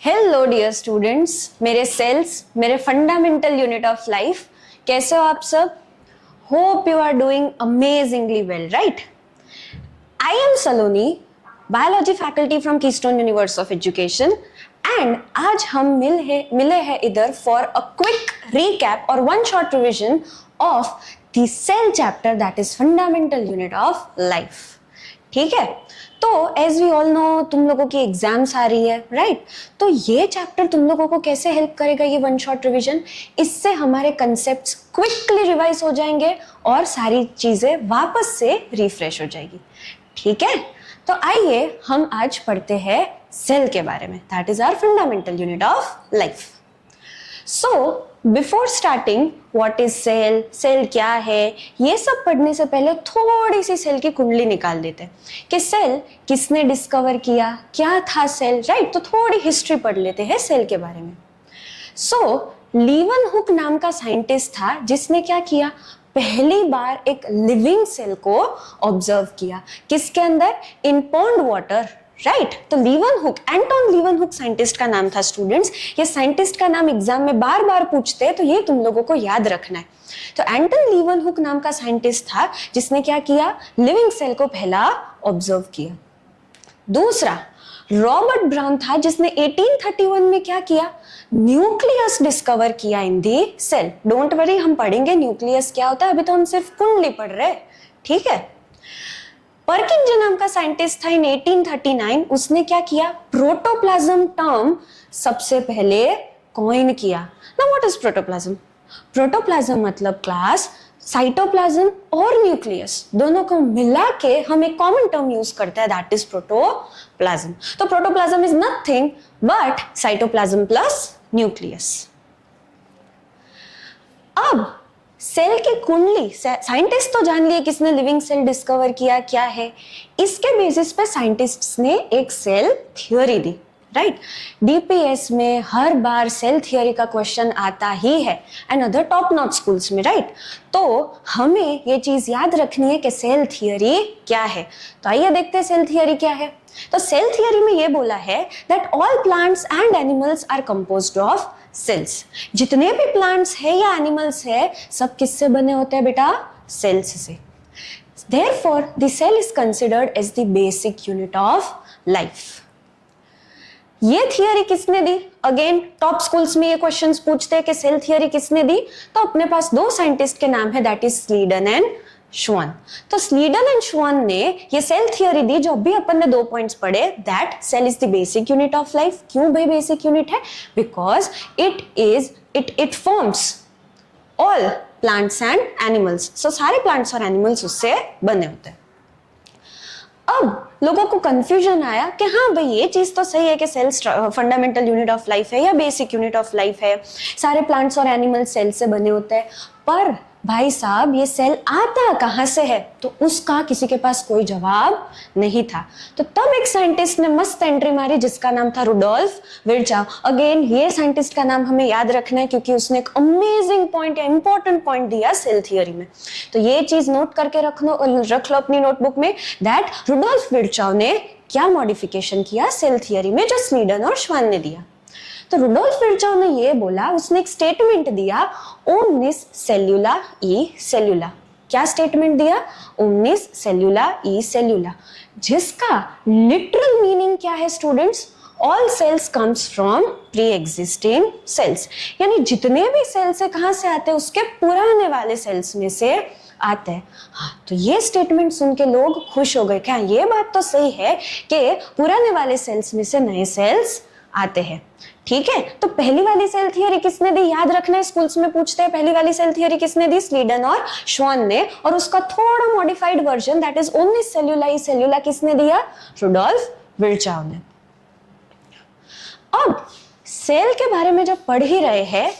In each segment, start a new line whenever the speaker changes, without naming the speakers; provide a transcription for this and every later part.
Hello dear students, मेरे cells, मेरे fundamental unit of life, कैसे हो आप सब? Hope you are doing amazingly well, right? I am Saloni, biology faculty from Keystone University of Education, and आज हम मिले हैं इधर फॉर अ क्विक recap और one short revision of the cell chapter that is fundamental unit of life. ठीक है, तो as we all know तुम लोगों की एग्जाम्स आ रही है, राइट? तो ये चैप्टर तुम लोगों को कैसे हेल्प करेगा, ये वन शॉट रिवीजन? इससे हमारे कंसेप्ट्स क्विकली रिवाइज हो जाएंगे और सारी चीजें वापस से रिफ्रेश हो जाएगी। ठीक है, तो आइए हम आज पढ़ते हैं सेल के बारे में, that is our fundamental unit of life. So before starting, what is cell, cell क्या है, ये सब पढ़ने से पहले थोड़ी सी सेल की कुंडली निकाल देते हैं कि सेल किसने डिस्कवर किया, क्या था सेल, राइट? तो थोड़ी हिस्ट्री पढ़ लेते हैं सेल के बारे में। सो लीवनहुक नाम का साइंटिस्ट था जिसने क्या किया, पहली बार एक लिविंग सेल को ऑब्जर्व किया। किसके अंदर? इन पॉन्ड वाटर, राइट? तो लीवनहुक, एंटोन लीवनहुक साइंटिस्ट का नाम था स्टूडेंट्स। ये साइंटिस्ट का नाम एग्जाम में बार बार पूछते हैं, तो ये तुम लोगों को याद रखना है। तो एंटोन लीवनहुक नाम का साइंटिस्ट था जिसने क्या किया, लिविंग सेल को पहला ऑब्जर्व किया। दूसरा रॉबर्ट ब्राउन था जिसने 1831 में क्या किया, न्यूक्लियस डिस्कवर किया इन दी सेल। डोंट वरी, हम पढ़ेंगे न्यूक्लियस क्या होता है, अभी तो हम सिर्फ कुंडली पढ़ रहे हैं। ठीक है, पर्किंजन नाम का साइंटिस्ट था इन 1839, उसने क्या किया, प्रोटोप्लाज्म टर्म सबसे पहले कॉइन किया। Now what is protoplasm? Protoplasm मतलब क्लास साइटोप्लाज्म और न्यूक्लियस दोनों को मिला के हम एक कॉमन टर्म यूज करते हैं, दैट इज प्रोटोप्लाज्म। तो protoplasm is nothing but cytoplasm plus nucleus. अब सेल की कुंडली, साइंटिस्ट तो जान लिए किसने लिविंग सेल डिस्कवर किया, क्या है। इसके बेसिस पे साइंटिस्ट्स ने एक सेल थ्योरी दी, राइट? डीपीएस में हर बार सेल थ्योरी का क्वेश्चन आता ही है and other top notch schools में, राइट? तो हमें ये चीज याद रखनी है कि सेल थ्योरी क्या है। तो आइए देखते हैं सेल थ्योरी क्या है। तो सेल थ्योरी में ये बोला है that all plants and animals are composed of cells. जितने भी प्लांट्स है या एनिमल्स है, सब किससे बने होते हैं बेटा? सेल्स से। Therefore, the cell is considered as the basic unit of life. ये थियरी किसने दी? अगेन टॉप स्कूल्स में ये क्वेश्चंस पूछते हैं कि सेल थियरी किसने दी, तो अपने पास दो साइंटिस्ट के नाम है, दैट इज स्लीडन एंड श्वान। तो स्लीडन एंड श्वान ने ये सेल थियरी दी, जो अभी अपन ने 2 पॉइंट्स पढ़े, that cell is the basic unit of life. क्यों भाई बेसिक यूनिट है? Because it forms all plants and animals. So सारे प्लांट्स और एनिमल्स उससे बने होते हैं। अब लोगों को कंफ्यूजन आया कि हाँ भाई ये चीज तो सही है कि cells fundamental unit of life है या बेसिक यूनिट ऑफ लाइफ है, सारे प्लांट्स और एनिमल्स सेल से बने होते हैं, पर भाई साहब ये सेल आता कहाँ से है? तो उसका किसी के पास कोई जवाब नहीं था। तो तब एक साइंटिस्ट ने मस्त एंट्री मारी जिसका नाम था रुडोल्फ विर्चाव। अगेन ये साइंटिस्ट का नाम हमें याद रखना है क्योंकि उसने एक अमेजिंग पॉइंट या इंपॉर्टेंट पॉइंट दिया सेल थियरी में। तो ये चीज नोट करके रख लो अपनी नोटबुक में, दैट रुडोल्फ विर्चाव ने क्या मॉडिफिकेशन किया सेल थियरी में जो स्लीडन और श्वान ने दिया। तो रुडोल्फ विर्चाव ने ये बोला, उसने एक स्टेटमेंट दिया, ओमनिस सेल्यूला ई सेल्यूला। क्या स्टेटमेंट दिया? ओमनिस सेल्यूला ई सेल्यूला, जिसका लिटरल मीनिंग क्या है students? All sales comes from pre existing cells. यानी जितने भी सेल्स है कहां से आते हैं? उसके पुराने वाले सेल्स में से आते हैं। हाँ, तो ये स्टेटमेंट सुन के लोग खुश हो गए, क्या ये बात तो सही है कि पुराने वाले सेल्स में से नए सेल्स आते हैं। ठीक है, तो पहली वाली सेल थियरी किसने दी? याद रखना है, स्कूल्स में पूछते हैं पहली वाली सेल थियरी किसने दी? स्लीडन और श्वान ने। और उसका थोड़ा modified version that is omnis सेल्यूला ई सेल्यूला किसने दिया? रुडोल्फ विर्चाव ने। अब सेल के बारे में जब पढ़ ही रहे हैं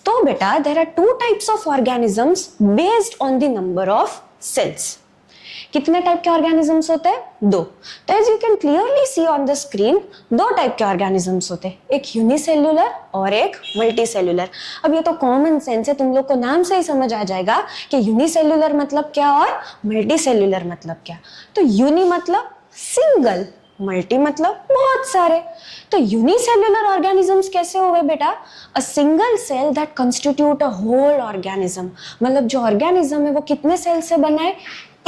तो बेटा there are 2 types of organisms based on the number of cells. कितने टाइप के ऑर्गेनिजम्स होते हैं? 2। तो as you can clearly see on the screen, 2 type के ऑर्गेनिजम्स होते हैं, एक यूनिसेल्युलर और एक मल्टीसेल्युलर। अब ये तो कॉमन सेंस है, तुम लोग को नाम से ही समझ आ जाएगा कि यूनिसेल्युलर मतलब क्या और मल्टीसेल्युलर मतलब क्या। तो यूनि मतलब सिंगल मल्टी मतलब बहुत सारे। तो यूनिसेल्युलर ऑर्गेनिजम्स कैसे हुए बेटा? A single cell that constitute a whole organism. मतलब जो ऑर्गेनिज्म है वो कितने सेल से बना है?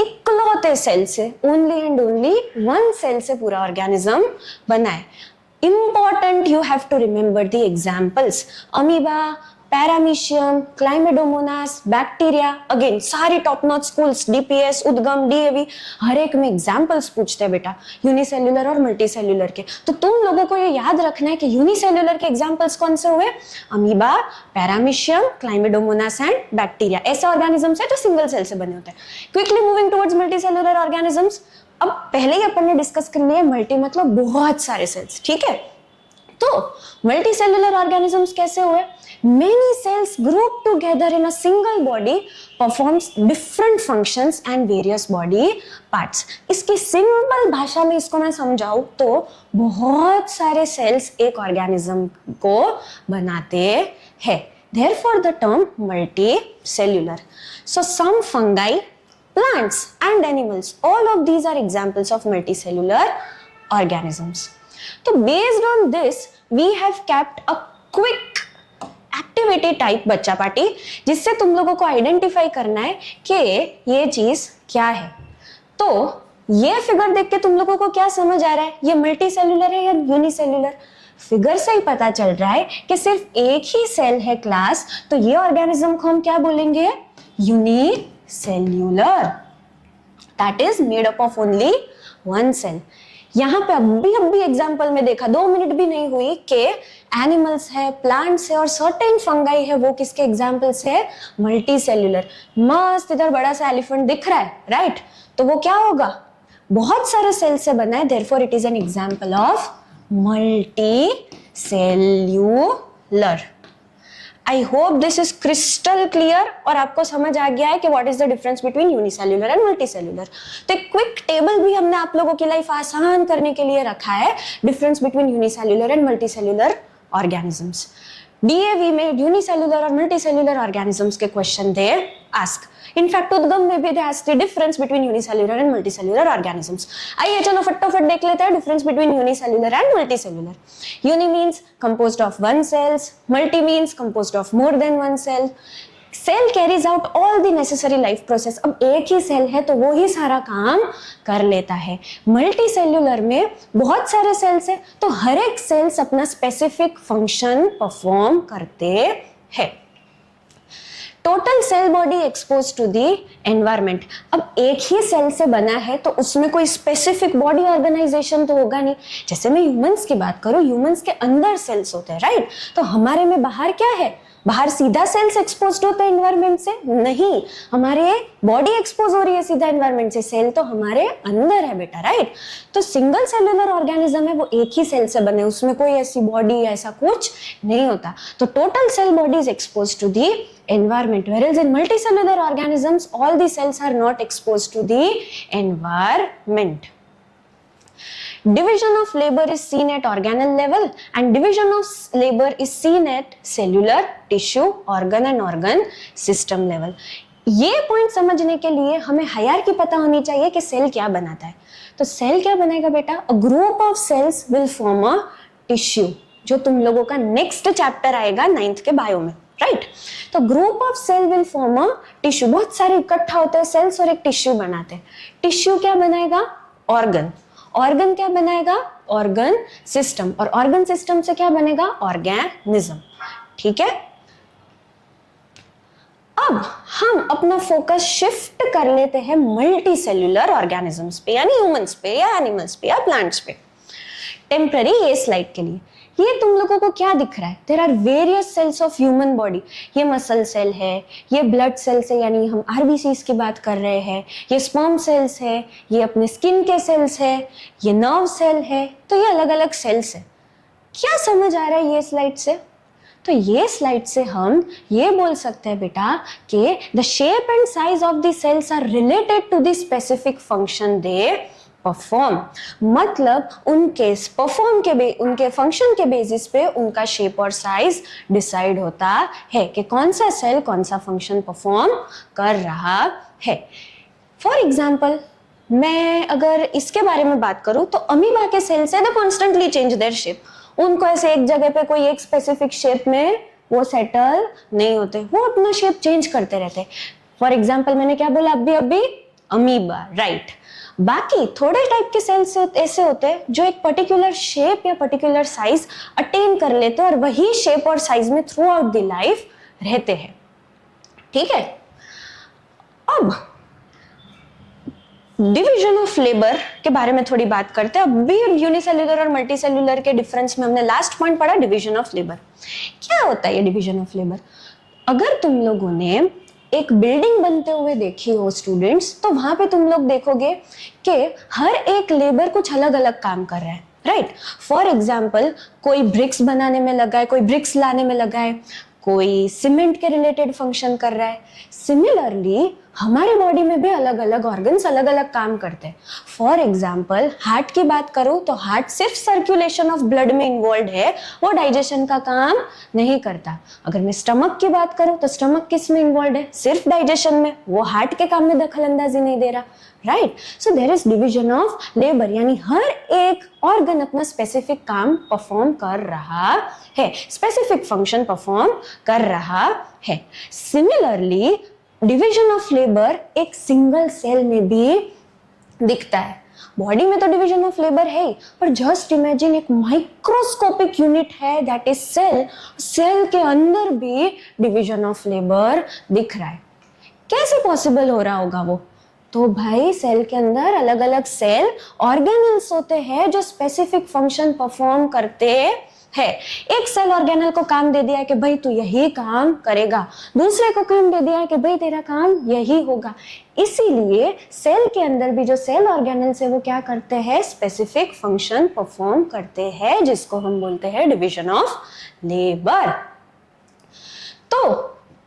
इकलौते सेल से, only and only one cell से पूरा ऑर्गेनिज्म बना है। Important, you have to remember the examples: amoeba, paramecium, chlamydomonas, bacteria। Again सारी टॉप नॉच स्कूल्स, डीपीएस, उद्गम, डीएवी, हर एक में एग्जाम्पल्स पूछते हैं बेटा यूनिसेल्युलर और मल्टीसेल्युलर के। तो तुम लोगों को ये याद रखना है कि यूनिसेल्युलर के एग्जाम्पल्स कौन से हुए? Amoeba, paramecium, chlamydomonas and bacteria. ऐसे ऑर्गेनिजम्स है जो सिंगल सेल से बने होते हैं। Quickly moving towards multicellular organisms. अब पहले ही अपन ने डिस्कस कर लिया मल्टी मतलब बहुत सारे सेल्स, ठीक है? तो मल्टी सेल्युलर ऑर्गेनिजम्स कैसे हुए? Many cells group together in a single body performs different functions and various body parts. इसकी सिंपल भाषा में इसको मैं समझाऊं तो बहुत सारे सेल्स एक ऑर्गेनिज्म को बनाते हैं। Therefore the term multicellular. So some fungi, plants and animals, all of these are examples of multicellular organisms. So based on this we have kept a quick activity type बच्चा party, जिससे तुम लोगों को identify करना है कि ये चीज क्या है। तो ये फिगर देख के तुम लोगों को क्या समझ आ रहा है? ये मल्टीसेल्युलर है या यूनिसेल्युलर? फिगर से ही पता चल रहा है कि सिर्फ एक ही सेल है क्लास, तो ये ऑर्गेनिज्म को हम क्या बोलेंगे? Unicellular. That is made up of only one cell. यहां पे अभी एग्जांपल में देखा, 2 मिनट भी नहीं हुई कि एनिमल्स है, प्लांट्स है और सर्टेन फंगाई है, वो किसके एग्जांपल्स है? मल्टीसेल्युलर। मस्त इधर बड़ा सा एलिफेंट दिख रहा है, राइट? तो वो क्या होगा? बहुत सारे सेल से बना है, therefore it is an example of multicellular. I hope this is crystal clear और आपको समझ आ गया है कि what is the difference between unicellular and multicellular. तो एक क्विक टेबल भी हमने आप लोगों की लाइफ आसान करने के लिए रखा है, difference between unicellular and multicellular organisms. DAV में यूनिसेल्युलर और मल्टीसेल्युलर ऑर्गेनिजम्स के question they ask. In fact Udgam में भी they ask the difference between unicellular and multicellular organisms. आइए चलो फटाफट देख लेते हैं difference between unicellular and multicellular. Uni means composed of one cells, multi means composed of more than one cell. Cell carries out all the necessary life process. अब एक ही cell है तो वो ही सारा काम कर लेता है। मल्टी सेल्युलर में बहुत सारे सेल्स है तो हर एक सेल्स अपना स्पेसिफिक फंक्शन परफॉर्म करते हैं। Total cell body expose to the environment. अब एक ही सेल से बना है तो उसमें कोई स्पेसिफिक बॉडी ऑर्गेनाइजेशन तो होगा नहीं। जैसे मैं ह्यूमंस की बात करूं, ह्यूमंस के अंदर सेल्स होते हैं, राइट? तो हमारे में बाहर क्या है? बाहर सीधा सेल्स एक्सपोज होते हैं एनवायरमेंट से? नहीं, हमारे बॉडी एक्सपोज हो रही है सीधा एनवायरमेंट से। सेल तो हमारे अंदर है बेटा, राइट? तो सिंगल सेल्युलर ऑर्गेनिज्म है, वो एक ही सेल से बने, उसमें कोई ऐसी बॉडी ऐसा कुछ नहीं होता। तो total cell body is expose to the environment, whereas in multicellular organisms all the cells are not exposed to the environment. Division of labor is seen at organelle level and division of labor is seen at cellular, tissue, organ and organ system level. ये point समझने के लिए हमें hierarchy पता होनी चाहिए कि cell क्या बनाता है। तो सेल क्या बनाएगा बेटा? A group of cells will form a tissue, जो तुम लोगों का नेक्स्ट चैप्टर आएगा 9th के बायो में, राइट? तो group of cell will form a tissue. बहुत सारे इकट्ठा होते हैं सेल्स और एक टिश्यू बनाते हैं। टिश्यू क्या बनाएगा? ऑर्गन। ऑर्गन क्या बनाएगा? Organ system. और ऑर्गन सिस्टम से क्या बनेगा? ऑर्गेनिज्म। ठीक है, अब हम अपना फोकस शिफ्ट कर लेते हैं मल्टी सेल्युलर ऑर्गेनिजम्स पे, यानी ह्यूमंस पे या एनिमल्स पे या प्लांट्स पे। टेम्पररी ये स्लाइड के लिए ये तुम लोगों को क्या दिख रहा है? There are various cells of human body. ये मसल सेल है, ये ब्लड सेल्स है, यानी हम आरबीसीज की बात कर रहे हैं, ये स्पर्म सेल्स है, ये अपने स्किन के सेल्स है, ये नर्व सेल है। तो ये अलग अलग सेल्स है। क्या समझ आ रहा है ये स्लाइड से? तो ये स्लाइड से हम ये बोल सकते हैं बेटा कि the shape and size of the cells are related to the specific function they perform. मतलब उनके फंक्शन के बेसिस पे उनका शेप और साइज डिसाइड होता है कि कौन सा सेल कौन सा फंक्शन परफॉर्म कर रहा है। फॉर एग्जाम्पल मैं अगर इसके बारे में बात करूं तो अमीबा के सेल्स है, दे कॉन्स्टेंटली चेंज देयर शेप। उनको ऐसे एक जगह पे कोई एक स्पेसिफिक शेप में वो सेटल नहीं होते, वो अपना शेप चेंज करते रहते। फॉर एग्जाम्पल मैंने क्या बोला अभी अमीबा, राइट। बाकी थोड़े टाइप के सेल्स ऐसे होते हैं जो एक पर्टिकुलर शेप या पर्टिकुलर साइज अटेन कर लेते हैं और वही शेप और साइज में थ्रू आउट द लाइफ रहते हैं, ठीक है। अब डिवीजन ऑफ लेबर के बारे में थोड़ी बात करते हैं। अभी यूनिसेल्युलर और मल्टीसेल्युलर के डिफरेंस में हमने लास्ट पॉइंट पढ़ा डिवीजन ऑफ लेबर। क्या होता है ये डिवीजन ऑफ लेबर? अगर तुम लोगों ने एक बिल्डिंग बनते हुए देखी हो स्टूडेंट्स, तो वहां पे तुम लोग देखोगे कि हर एक लेबर कुछ अलग अलग काम कर रहा है, राइट। फॉर एग्जाम्पल कोई ब्रिक्स बनाने में लगा है, कोई ब्रिक्स लाने में लगा है, कोई सीमेंट के रिलेटेड फंक्शन कर रहा है। सिमिलरली हमारे बॉडी में भी अलग अलग ऑर्गन्स अलग अलग काम करते हैं। फॉर एग्जाम्पल हार्ट की बात करूं तो हार्ट सिर्फ सर्कुलेशन ऑफ ब्लड में इन्वॉल्व है, वो डाइजेशन का काम नहीं करता। अगर मैं स्टमक की बात करूं तो स्टमक किस में इन्वॉल्व है? सिर्फ डाइजेशन में, वो हार्ट के काम में दखल अंदाजी नहीं दे रहा, right. So there is division of labour, यानी हर एक ऑर्गन अपना स्पेसिफिक काम परफॉर्म कर रहा है, स्पेसिफिक फंक्शन परफॉर्म कर रहा है। सिमिलरली डिवीजन ऑफ लेबर एक सिंगल सेल में भी दिखता है। बॉडी में तो डिवीजन ऑफ लेबर है, पर जस्ट इमेजिन एक माइक्रोस्कोपिक यूनिट है दैट इज सेल, सेल के अंदर भी डिवीजन ऑफ लेबर दिख रहा है। कैसे पॉसिबल हो रहा होगा वो? तो भाई सेल के अंदर अलग अलग सेल ऑर्गेनल्स होते हैं जो स्पेसिफिक फंक्शन परफॉर्म करते है। एक सेल ऑर्गेनल को काम दे दिया है कि भाई तू यही काम करेगा, दूसरे को काम दे दिया है कि भाई तेरा काम यही होगा। इसीलिए सेल के अंदर भी जो सेल ऑर्गेनल्स है वो क्या करते हैं? स्पेसिफिक फंक्शन परफॉर्म करते हैं, जिसको हम बोलते हैं डिवीजन ऑफ लेबर। तो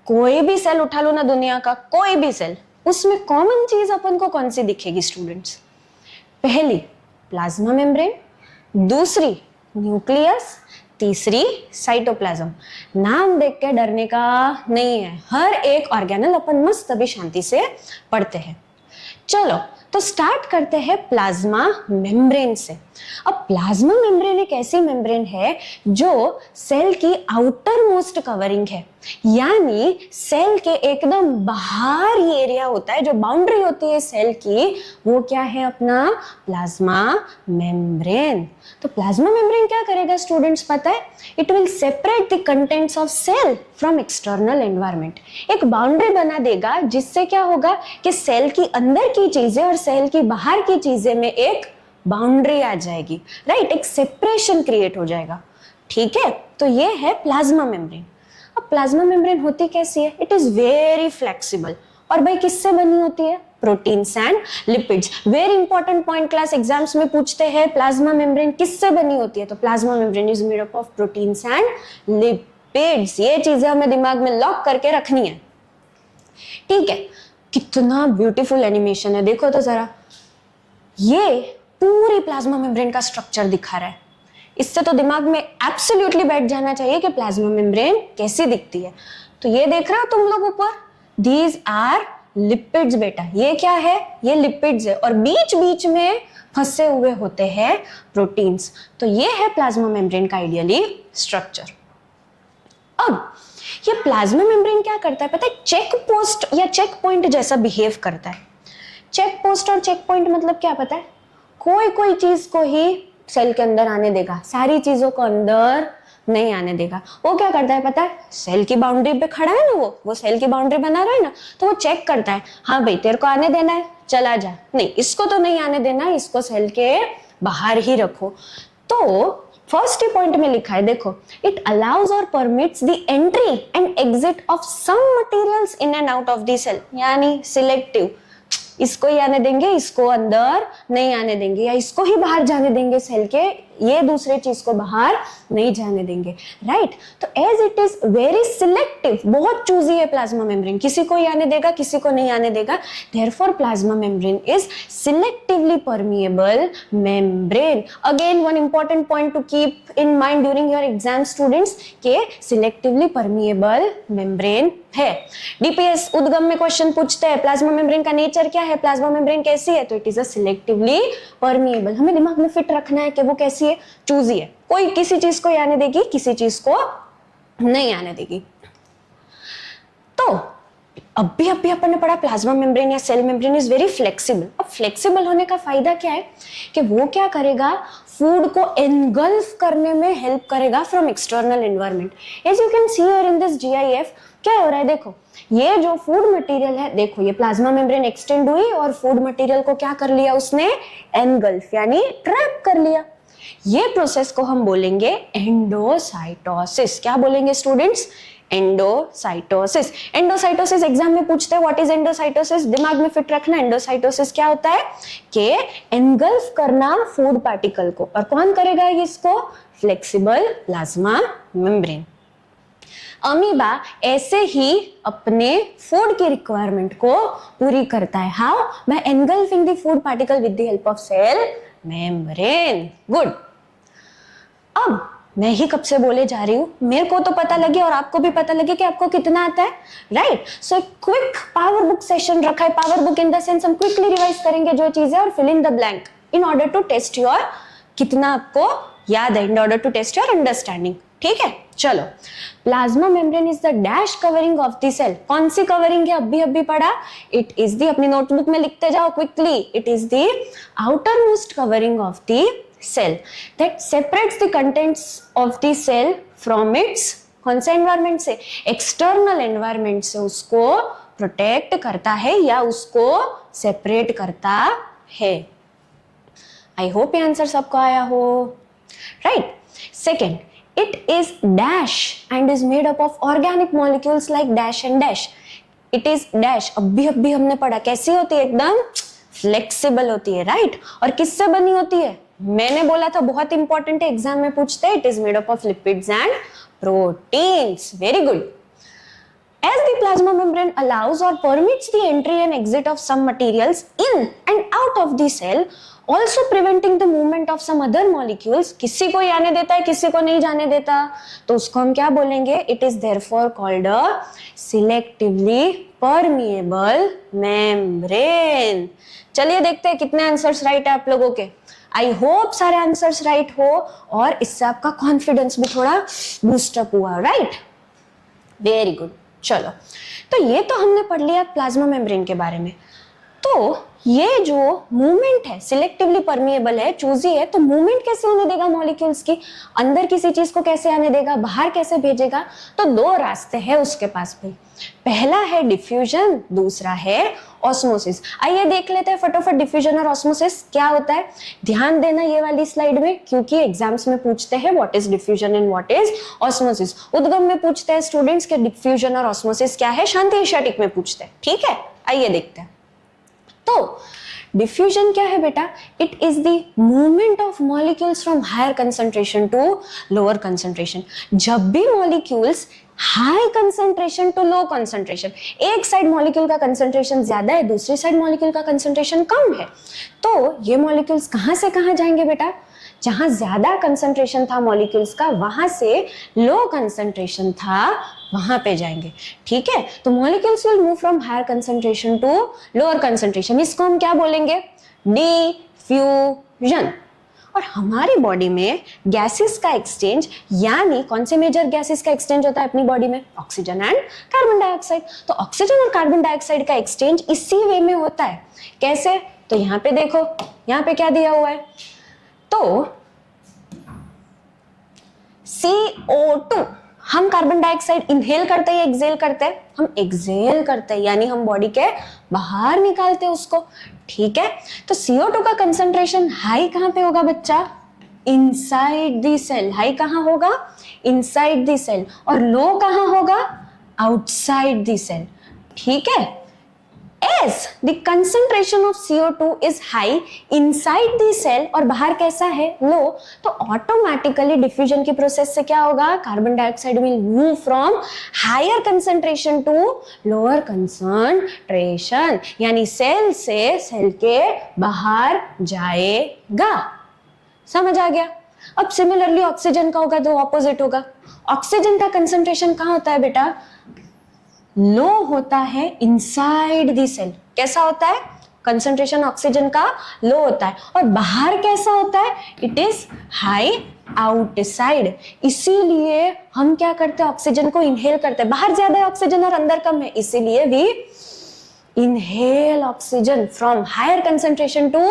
कोई भी सेल उठा लो ना दुनिया का, कोई भी सेल, उसमें कॉमन चीज अपन को कौन सी दिखेगी स्टूडेंट्स? पहली प्लाज्मा मेम्ब्रेन, दूसरी न्यूक्लियस, तीसरी साइटोप्लाज्म। नाम देख के डरने का नहीं है, हर एक ऑर्गेनल अपन मस्त अभी शांति से पढ़ते हैं। चलो तो स्टार्ट करते हैं प्लाज्मा मेम्ब्रेन से। अब प्लाज्मा मेम्ब्रेन एक ऐसी मेम्ब्रेन है जो सेल की आउटर मोस्ट कवरिंग है, यानी सेल के एकदम बाहर ये एरिया होता है, जो बाउंड्री होती है सेल की, वो क्या है? अपना प्लाज्मा मेम्ब्रेन। तो प्लाज्मा मेम्ब्रेन क्या करेगा स्टूडेंट्स पता है? It will separate the contents of cell from external environment. एक बाउंड्री बना देगा जिससे क्या होगा कि सेल की अंदर की चीजें और सेल की बाहर की चीजें में एक बाउंड्री आ जाएगी, राइट। एक सेपरेशन क्रिएट हो जाएगा, ठीक है। तो ये है प्लाज्मा मेम्ब्रेन। अब प्लाज्मा मेम्ब्रेन होती कैसी है? It is very flexible. और भाई किससे बनी होती है? Proteins and lipids. Very important point, class exams में पूछते हैं प्लाज्मा मेम्ब्रेन किससे बनी होती है? तो plasma membrane is made up of proteins and lipids. ये चीजें हमें दिमाग में लॉक करके रखनी है, ठीक है। कितना ब्यूटीफुल एनिमेशन है, देखो तो जरा। ये पूरी प्लाज्मा मेम्ब्रेन का स्ट्रक्चर दिखा रहा है। इससे तो दिमाग में एब्सोल्युटली बैठ जाना चाहिए कि प्लाज्मा मेम्ब्रेन कैसी दिखती है। तो ये देख रहे हो तुम लोग ऊपर, दीज आर लिपिड्स बेटा। ये क्या है? ये लिपिड्स है, और बीच बीच में फंसे हुए होते हैं प्रोटीन्स। तो ये है प्लाज्मा मेम्ब्रेन का आइडियली स्ट्रक्चर। अब ये प्लाज्मा मेम्ब्रेन क्या करता है पता है? चेक पोस्ट या चेक पॉइंट जैसा बिहेव करता है। चेक पोस्ट और चेक पॉइंट मतलब क्या पता है? कोई कोई चीज को ही सेल के अंदर आने देगा, सारी चीजों को अंदर नहीं आने देगा। वो क्या करता है पता है? सेल की बाउंड्री पे खड़ा है ना, वो सेल की बाउंड्री बना रहा है ना, तो वो चेक करता है, हाँ भाई तेरे को आने देना है, चला जा, नहीं इसको तो नहीं आने देना, इसको सेल के बाहर ही रखो। तो फर्स्ट ही पॉइंट में लिखा है, देखो, इट अलाउज और permits the entry and exit of some materials in and out of the cell, यानी सिलेक्टिव। इसको ही आने देंगे, इसको अंदर नहीं आने देंगे, या इसको ही बाहर जाने देंगे सेल के, ये दूसरे चीज को बाहर नहीं जाने देंगे, राइट। तो as it is very selective, बहुत चूजी है प्लाज्मा मेम्ब्रेन, किसी को आने देगा किसी को नहीं आने देगा। Therefore plasma membrane is selectively permeable membrane. Again one important point to keep in mind during your exam students, के सिलेक्टिवली परमिएबल मेम्ब्रेन है। डीपीएस उद्गम में क्वेश्चन पूछते हैं प्लाज्मा मेम्ब्रेन का नेचर क्या है, प्लाज्मा मेम्ब्रेन कैसी है, तो it is a selectively permeable. हमें दिमाग में फिट रखना है कि वो कैसी है, चूजी है, कोई किसी चीज को आने देगी किसी चीज को नहीं आने देगी। तो अभी अपन ने पढ़ा प्लाज्मा मेम्ब्रेन या cell membrane is very flexible. अब फ्लेक्सिबल होने का फायदा क्या है कि वो क्या करेगा, फूड को एनगल्फ करने में हेल्प करेगा from external environment. As you can see here in this GIF क्या हो रहा है, देखो ये जो फूड मटेरियल है, देखो ये प्लाज्मा मेम्ब्रेन एक्सटेंड हुई और फूड मटेरियल को क्या कर लिया उसने, एनगल्फ यानी ट्रैप कर लिया। ये प्रोसेस को हम बोलेंगे एंडोसाइटोसिस। क्या बोलेंगे स्टूडेंट्स, एंडोसाइटोसिस। एंडोसाइटोसिस एग्जाम में पूछते हैं व्हाट इज एंडोसाइटोसिस, दिमाग में फिट रखना। एंडोसाइटोसिस क्या होता है कि एनगल्फ करना फूड पार्टिकल को, और कौन करेगा इसको, फ्लेक्सिबल प्लाज्मा मेम्ब्रेन। अमीबा ऐसे ही अपने फूड की रिक्वायरमेंट को पूरी करता है। How, by engulfing the food particle with the help of cell membrane. Good. अब मैं ही कब से बोले जा रही हूं, मेरे को तो पता लगे और आपको भी पता लगे कि आपको कितना आता है, right. So quick power book session रखा है, power book in the sense हम क्विकली रिवाइज करेंगे जो चीजें और fill in the blank in order to test your कितना आपको याद है, in order to test your understanding. ठीक है, चलो। Plasma membrane is the dash covering of the cell. कौन सी कवरिंग है, अभी पढ़ा, इट इज द, अपनी नोटबुक में लिखते जाओ quickly, it is the outer most covering of the cell that separates the contents of the cell from its कौन से एनवायरमेंट से, एक्सटर्नल एनवायरमेंट से उसको प्रोटेक्ट करता है या उसको सेपरेट करता है। आई होप ये आंसर सबको आया हो, right. Second, it is dash and is made up of organic molecules like dash and dash. It is dash, अभी हमने पढ़ा कैसी होती है, एकदम फ्लेक्सिबल होती है, राइट। और किससे बनी होती है, मैंने बोला था बहुत इंपॉर्टेंट है, एग्जाम में पूछते हैं, it is made up of lipids and proteins. Very good. As the plasma membrane allows or permits the entry and exit of some materials in and out of the cell, also preventing the movement of some other molecules, किसी को आने देता है किसी को नहीं जाने देता, तो उसको हम क्या बोलेंगे, it is therefore called a selectively permeable membrane। चलिए देखते हैं कितने आंसर्स राइट है आप लोगों के। आई होप सारे आंसर्स राइट हो और इससे आपका कॉन्फिडेंस भी थोड़ा बूस्टअप हुआ, राइट। Very good. चलो, तो ये तो हमने पढ़ लिया प्लाज्मा मेम्ब्रेन के बारे में। तो ये जो मूवमेंट है सिलेक्टिवली परमिएबल है, चूजी है, तो मूवमेंट कैसे होने देगा मॉलिक्यूल्स की, अंदर किसी चीज को कैसे आने देगा, बाहर कैसे भेजेगा, तो दो रास्ते हैं उसके पास भाई। पहला है डिफ्यूजन, दूसरा है ऑस्मोसिस। आइए देख लेते हैं फटाफट डिफ्यूजन और ऑस्मोसिस क्या होता है। ध्यान देना ये वाली स्लाइड में, क्योंकि एग्जाम्स में पूछते हैं what is diffusion and what is osmosis. उद्गम में पूछते हैं स्टूडेंट्स के डिफ्यूजन और ऑस्मोसिस क्या है, शांति एशियाटिक में पूछते हैं। ठीक है, आइए देखते हैं। तो डिफ्यूजन क्या है बेटा, it is the movement of molecules from higher concentration to lower concentration. जब भी molecules high concentration to low concentration, एक साइड मॉलिक्यूल का कंसंट्रेशन ज्यादा है, दूसरी साइड मॉलिक्यूल का कंसंट्रेशन कम है, तो ये मॉलिक्यूल्स कहां से कहां जाएंगे बेटा, जहां ज्यादा कंसंट्रेशन था मॉलिक्यूल्स का वहां से लो कंसंट्रेशन था वहां पे जाएंगे। ठीक है, तो molecules will move from higher concentration to lower concentration, इसको हम क्या बोलेंगे, डिफ्यूजन। और हमारी बॉडी में गैसेस का एक्सचेंज, यानी कौन से मेजर गैसेस का एक्सचेंज होता है अपनी बॉडी में, ऑक्सीजन एंड कार्बन डाइऑक्साइड। तो ऑक्सीजन और कार्बन डाइऑक्साइड का एक्सचेंज इसी वे में होता है। कैसे, तो यहाँ पे देखो, यहाँ पे क्या दिया हुआ है, तो CO2, हम कार्बन डाइऑक्साइड इनहेल करते हैं, एक्सहेल करते हैं, हम एक्सहेल करते हैं, यानी हम बॉडी के बाहर निकालते हैं उसको। ठीक है, तो CO2 का कंसंट्रेशन हाई कहां पे होगा बच्चा, इनसाइड द सेल। हाई कहां होगा, इनसाइड द सेल, और लो कहां होगा, आउटसाइड द सेल। ठीक है, As the concentration of CO2 is high inside the cell और बाहर कैसा है लो, तो ऑटोमेटिकली डिफ्यूजन की प्रोसेस से क्या होगा, carbon dioxide will move from higher concentration to lower concentration, यानी सेल से सेल के बाहर जाएगा। समझ आ गया? अब सिमिलरली ऑक्सीजन का होगा तो ऑपोजिट होगा। ऑक्सीजन का कंसंट्रेशन कहाँ होता है बेटा, लो होता है इनसाइड द सेल। कैसा होता है, कंसंट्रेशन ऑक्सीजन का लो होता है, और बाहर कैसा होता है, इट इज हाई आउटसाइड। इसीलिए हम क्या करते हैं, ऑक्सीजन को इनहेल करते हैं। बाहर ज्यादा है ऑक्सीजन और अंदर कम है, इसीलिए we inhale oxygen from higher concentration to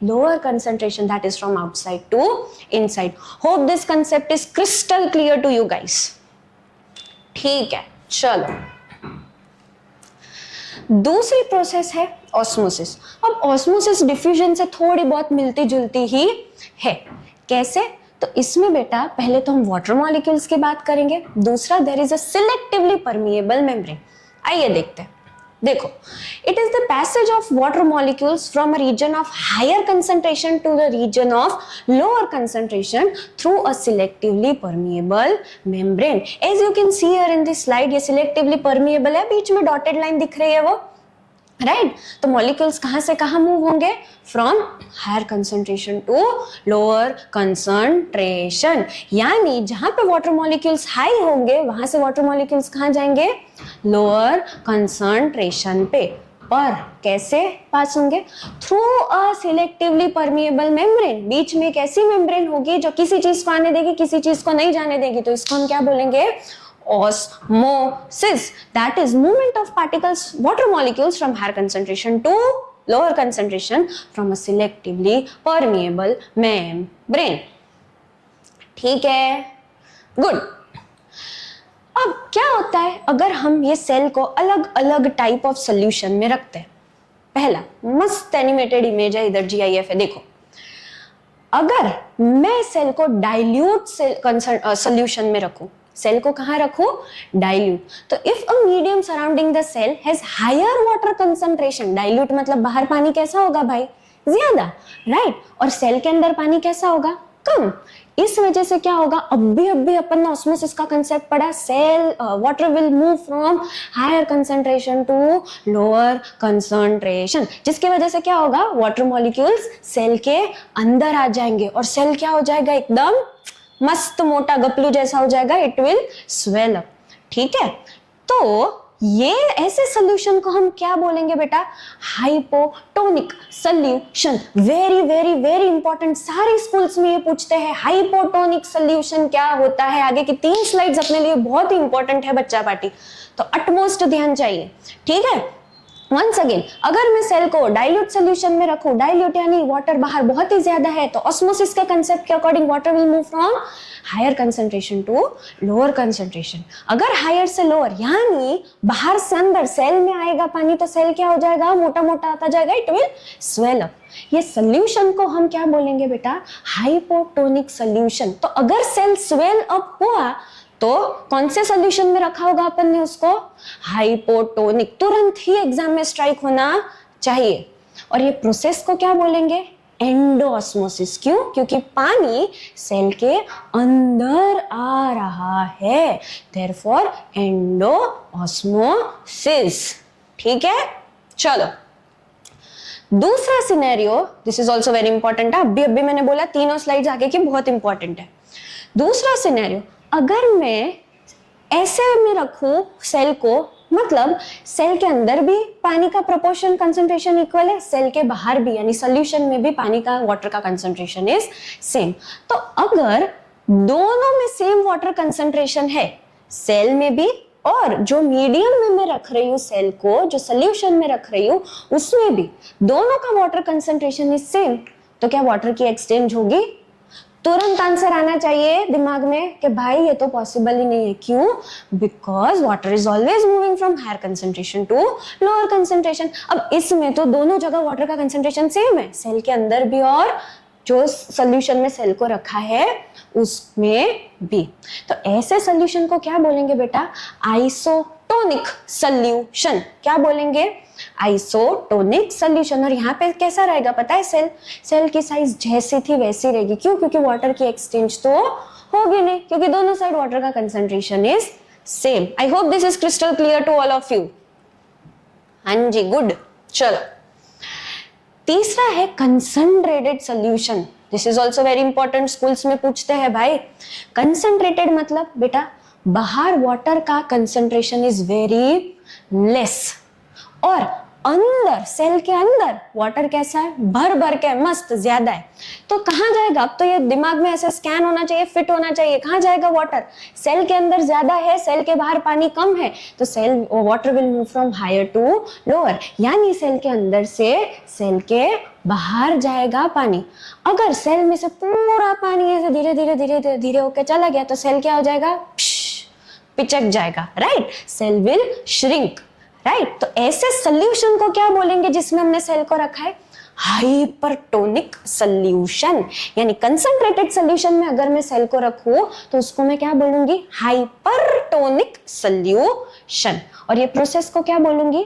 lower concentration, that is from outside to inside. Hope this concept is crystal clear to you guys. ठीक है, चलो दूसरी प्रोसेस है ऑस्मोसिस। अब ऑस्मोसिस डिफ्यूजन से थोड़ी बहुत मिलती जुलती ही है। कैसे, तो इसमें बेटा पहले तो हम वाटर मॉलिक्यूल्स की बात करेंगे, दूसरा there is a selectively permeable membrane. आइए देखते हैं। देखो, it is the passage of water molecules from a region of higher concentration to the region of lower concentration through a selectively permeable membrane. As you can see here in this slide, ये selectively permeable है, बीच में dotted line दिख रही है वो, right? तो molecules कहां से कहां मूव होंगे, from higher concentration to lower concentration, यानी जहां पे वाटर मॉलिक्यूल्स हाई होंगे वहां से वाटर मॉलिक्यूल्स कहां जाएंगे, लोअर कंसंट्रेशन पे। पर कैसे पास होंगे, through a selectively permeable membrane. बीच में एक ऐसी मेम्ब्रेन होगी जो किसी चीज को आने देगी, किसी चीज को नहीं जाने देगी, तो इसको हम क्या बोलेंगे, osmosis. That is movement of particles, water molecules from higher concentration to lower concentration from a selectively permeable membrane. ठीक है, गुड। अब क्या होता है अगर हम ये सेल को अलग अलग टाइप ऑफ सोल्यूशन में रखते हैं। पहला मस्त एनिमेटेड इमेज है, इधर GIF है, देखो। अगर मैं सेल को डाइल्यूट सोल्यूशन में रखूं, सेल को कहां रखूं, डाइल्यूट, तो if a medium surrounding the cell has higher water concentration, dilute मतलब बाहर पानी कैसा होगा भाई, ज्यादा, राइट? और सेल के अंदर पानी कैसा होगा, कम। इस वजह से क्या होगा, अभी अपन ने ऑस्मोसिस का कंसेप्ट पढ़ा, cell water will move from higher concentration to lower concentration, जिसकी वजह से क्या होगा, वाटर मॉलिक्यूल्स सेल के अंदर आ जाएंगे और सेल क्या हो जाएगा, एकदम मस्त मोटा गपलू जैसा हो जाएगा, इट विल स्वेल अप। ठीक है, तो ये ऐसे सोल्यूशन को हम क्या बोलेंगे बेटा, hypotonic solution. Very very very important, सारे स्कूल्स में ये पूछते हैं हाइपोटोनिक सोल्यूशन क्या होता है। आगे की 3 स्लाइड्स अपने लिए बहुत ही इंपॉर्टेंट है बच्चा पार्टी, तो अटमोस्ट ध्यान चाहिए। ठीक है, वंस अगेन, अगर मैं सेल को डाइल्यूट सोल्यूशन में रखूं, डाइल्यूट यानी वाटर बाहर बहुत ही ज्यादा है, तो ऑस्मोसिस के कंसेप्ट के according water will move from higher concentration to lower concentration. अगर हायर से लोअर यानी बाहर से अंदर सेल में आएगा पानी, तो सेल क्या हो जाएगा, मोटा मोटा आता जाएगा, इट विल स्वेल अप। ये सोल्यूशन को हम क्या बोलेंगे बेटा, हाइपोटोनिक सोल्यूशन। तो अगर सेल स्वेल अप हुआ तो कौन से सोल्यूशन में रखा होगा अपन ने उसको, हाइपोटोनिक। तुरंत ही एग्जाम में स्ट्राइक होना चाहिए। और ये प्रोसेस को क्या बोलेंगे, एंडोऑस्मोसिस। क्यों, क्योंकि पानी सेल के अंदर आ रहा है, देयरफॉर एंडोऑस्मोसिस। ठीक है, चलो दूसरा scenario, this is also very important है। अभी मैंने बोला तीनों स्लाइड्स आगे की बहुत इंपॉर्टेंट है। दूसरा सिनेरियो, अगर मैं ऐसे में रखूं सेल को, मतलब सेल के अंदर भी पानी का प्रोपोर्शन कंसंट्रेशन इक्वल है, सेल के बाहर भी यानी सोल्यूशन में भी पानी का वाटर का कंसंट्रेशन इज सेम। तो अगर दोनों में सेम वाटर कंसंट्रेशन है, सेल में भी और जो मीडियम में मैं रख रही हूँ सेल को, जो सोल्यूशन में रख रही हूँ उसमें भी दोनों का वाटर कंसंट्रेशन इज सेम, तो क्या वाटर की एक्सचेंज होगी? तुरंत आंसर आना चाहिए दिमाग में कि भाई ये तो पॉसिबल ही नहीं है। क्यों? Because water is always moving from higher concentration to lower concentration. अब इसमें तो दोनों जगह वाटर का कंसंट्रेशन सेम है, सेल के अंदर भी और जो सोल्यूशन में सेल को रखा है उसमें भी। तो ऐसे सोल्यूशन को क्या बोलेंगे बेटा, आइसोटोनिक सोल्यूशन। क्या बोलेंगे, आइसोटोनिक सोल्यूशन। और यहाँ पे कैसा रहेगा पता है, सेल की साइज जैसी थी वैसी रहेगी। क्यों? क्योंकि वाटर की एक्सचेंज तो होगी नहीं, क्योंकि दोनों साइड वाटर का concentration is same. I hope this is crystal clear to all of you. हाँ जी, गुड। चलो, तीसरा है concentrated solution. This is also very important, schools में पूछते हैं भाई। कंसंट्रेटेड मतलब बेटा बाहर वाटर का कंसंट्रेशन इज वेरी लेस, और अंदर सेल के अंदर वाटर कैसा है, भर भर के मस्त ज्यादा है। तो कहाँ जाएगा? अब तो ये दिमाग में ऐसे स्कैन होना चाहिए, फिट होना चाहिए। कहाँ जाएगा वाटर? सेल के अंदर ज्यादा है, सेल के बाहर पानी कम है, तो cell water will move from higher to lower, यानी सेल के अंदर से सेल के बाहर जाएगा पानी। अगर सेल में से पूरा पानी ऐसे धीरे धीरे धीरे धीरे धीरे होकर चला गया तो सेल क्या हो जाएगा? पिचक जाएगा, right? Cell will shrink, right? तो ऐसे सोल्यूशन को क्या बोलेंगे जिसमें हमने सेल को रखा है? Hypertonic solution. यानी कंसंट्रेटेड सोल्यूशन में अगर मैं सेल को रखूं तो उसको मैं क्या बोलूंगी? Hypertonic solution. और ये प्रोसेस को क्या बोलूंगी?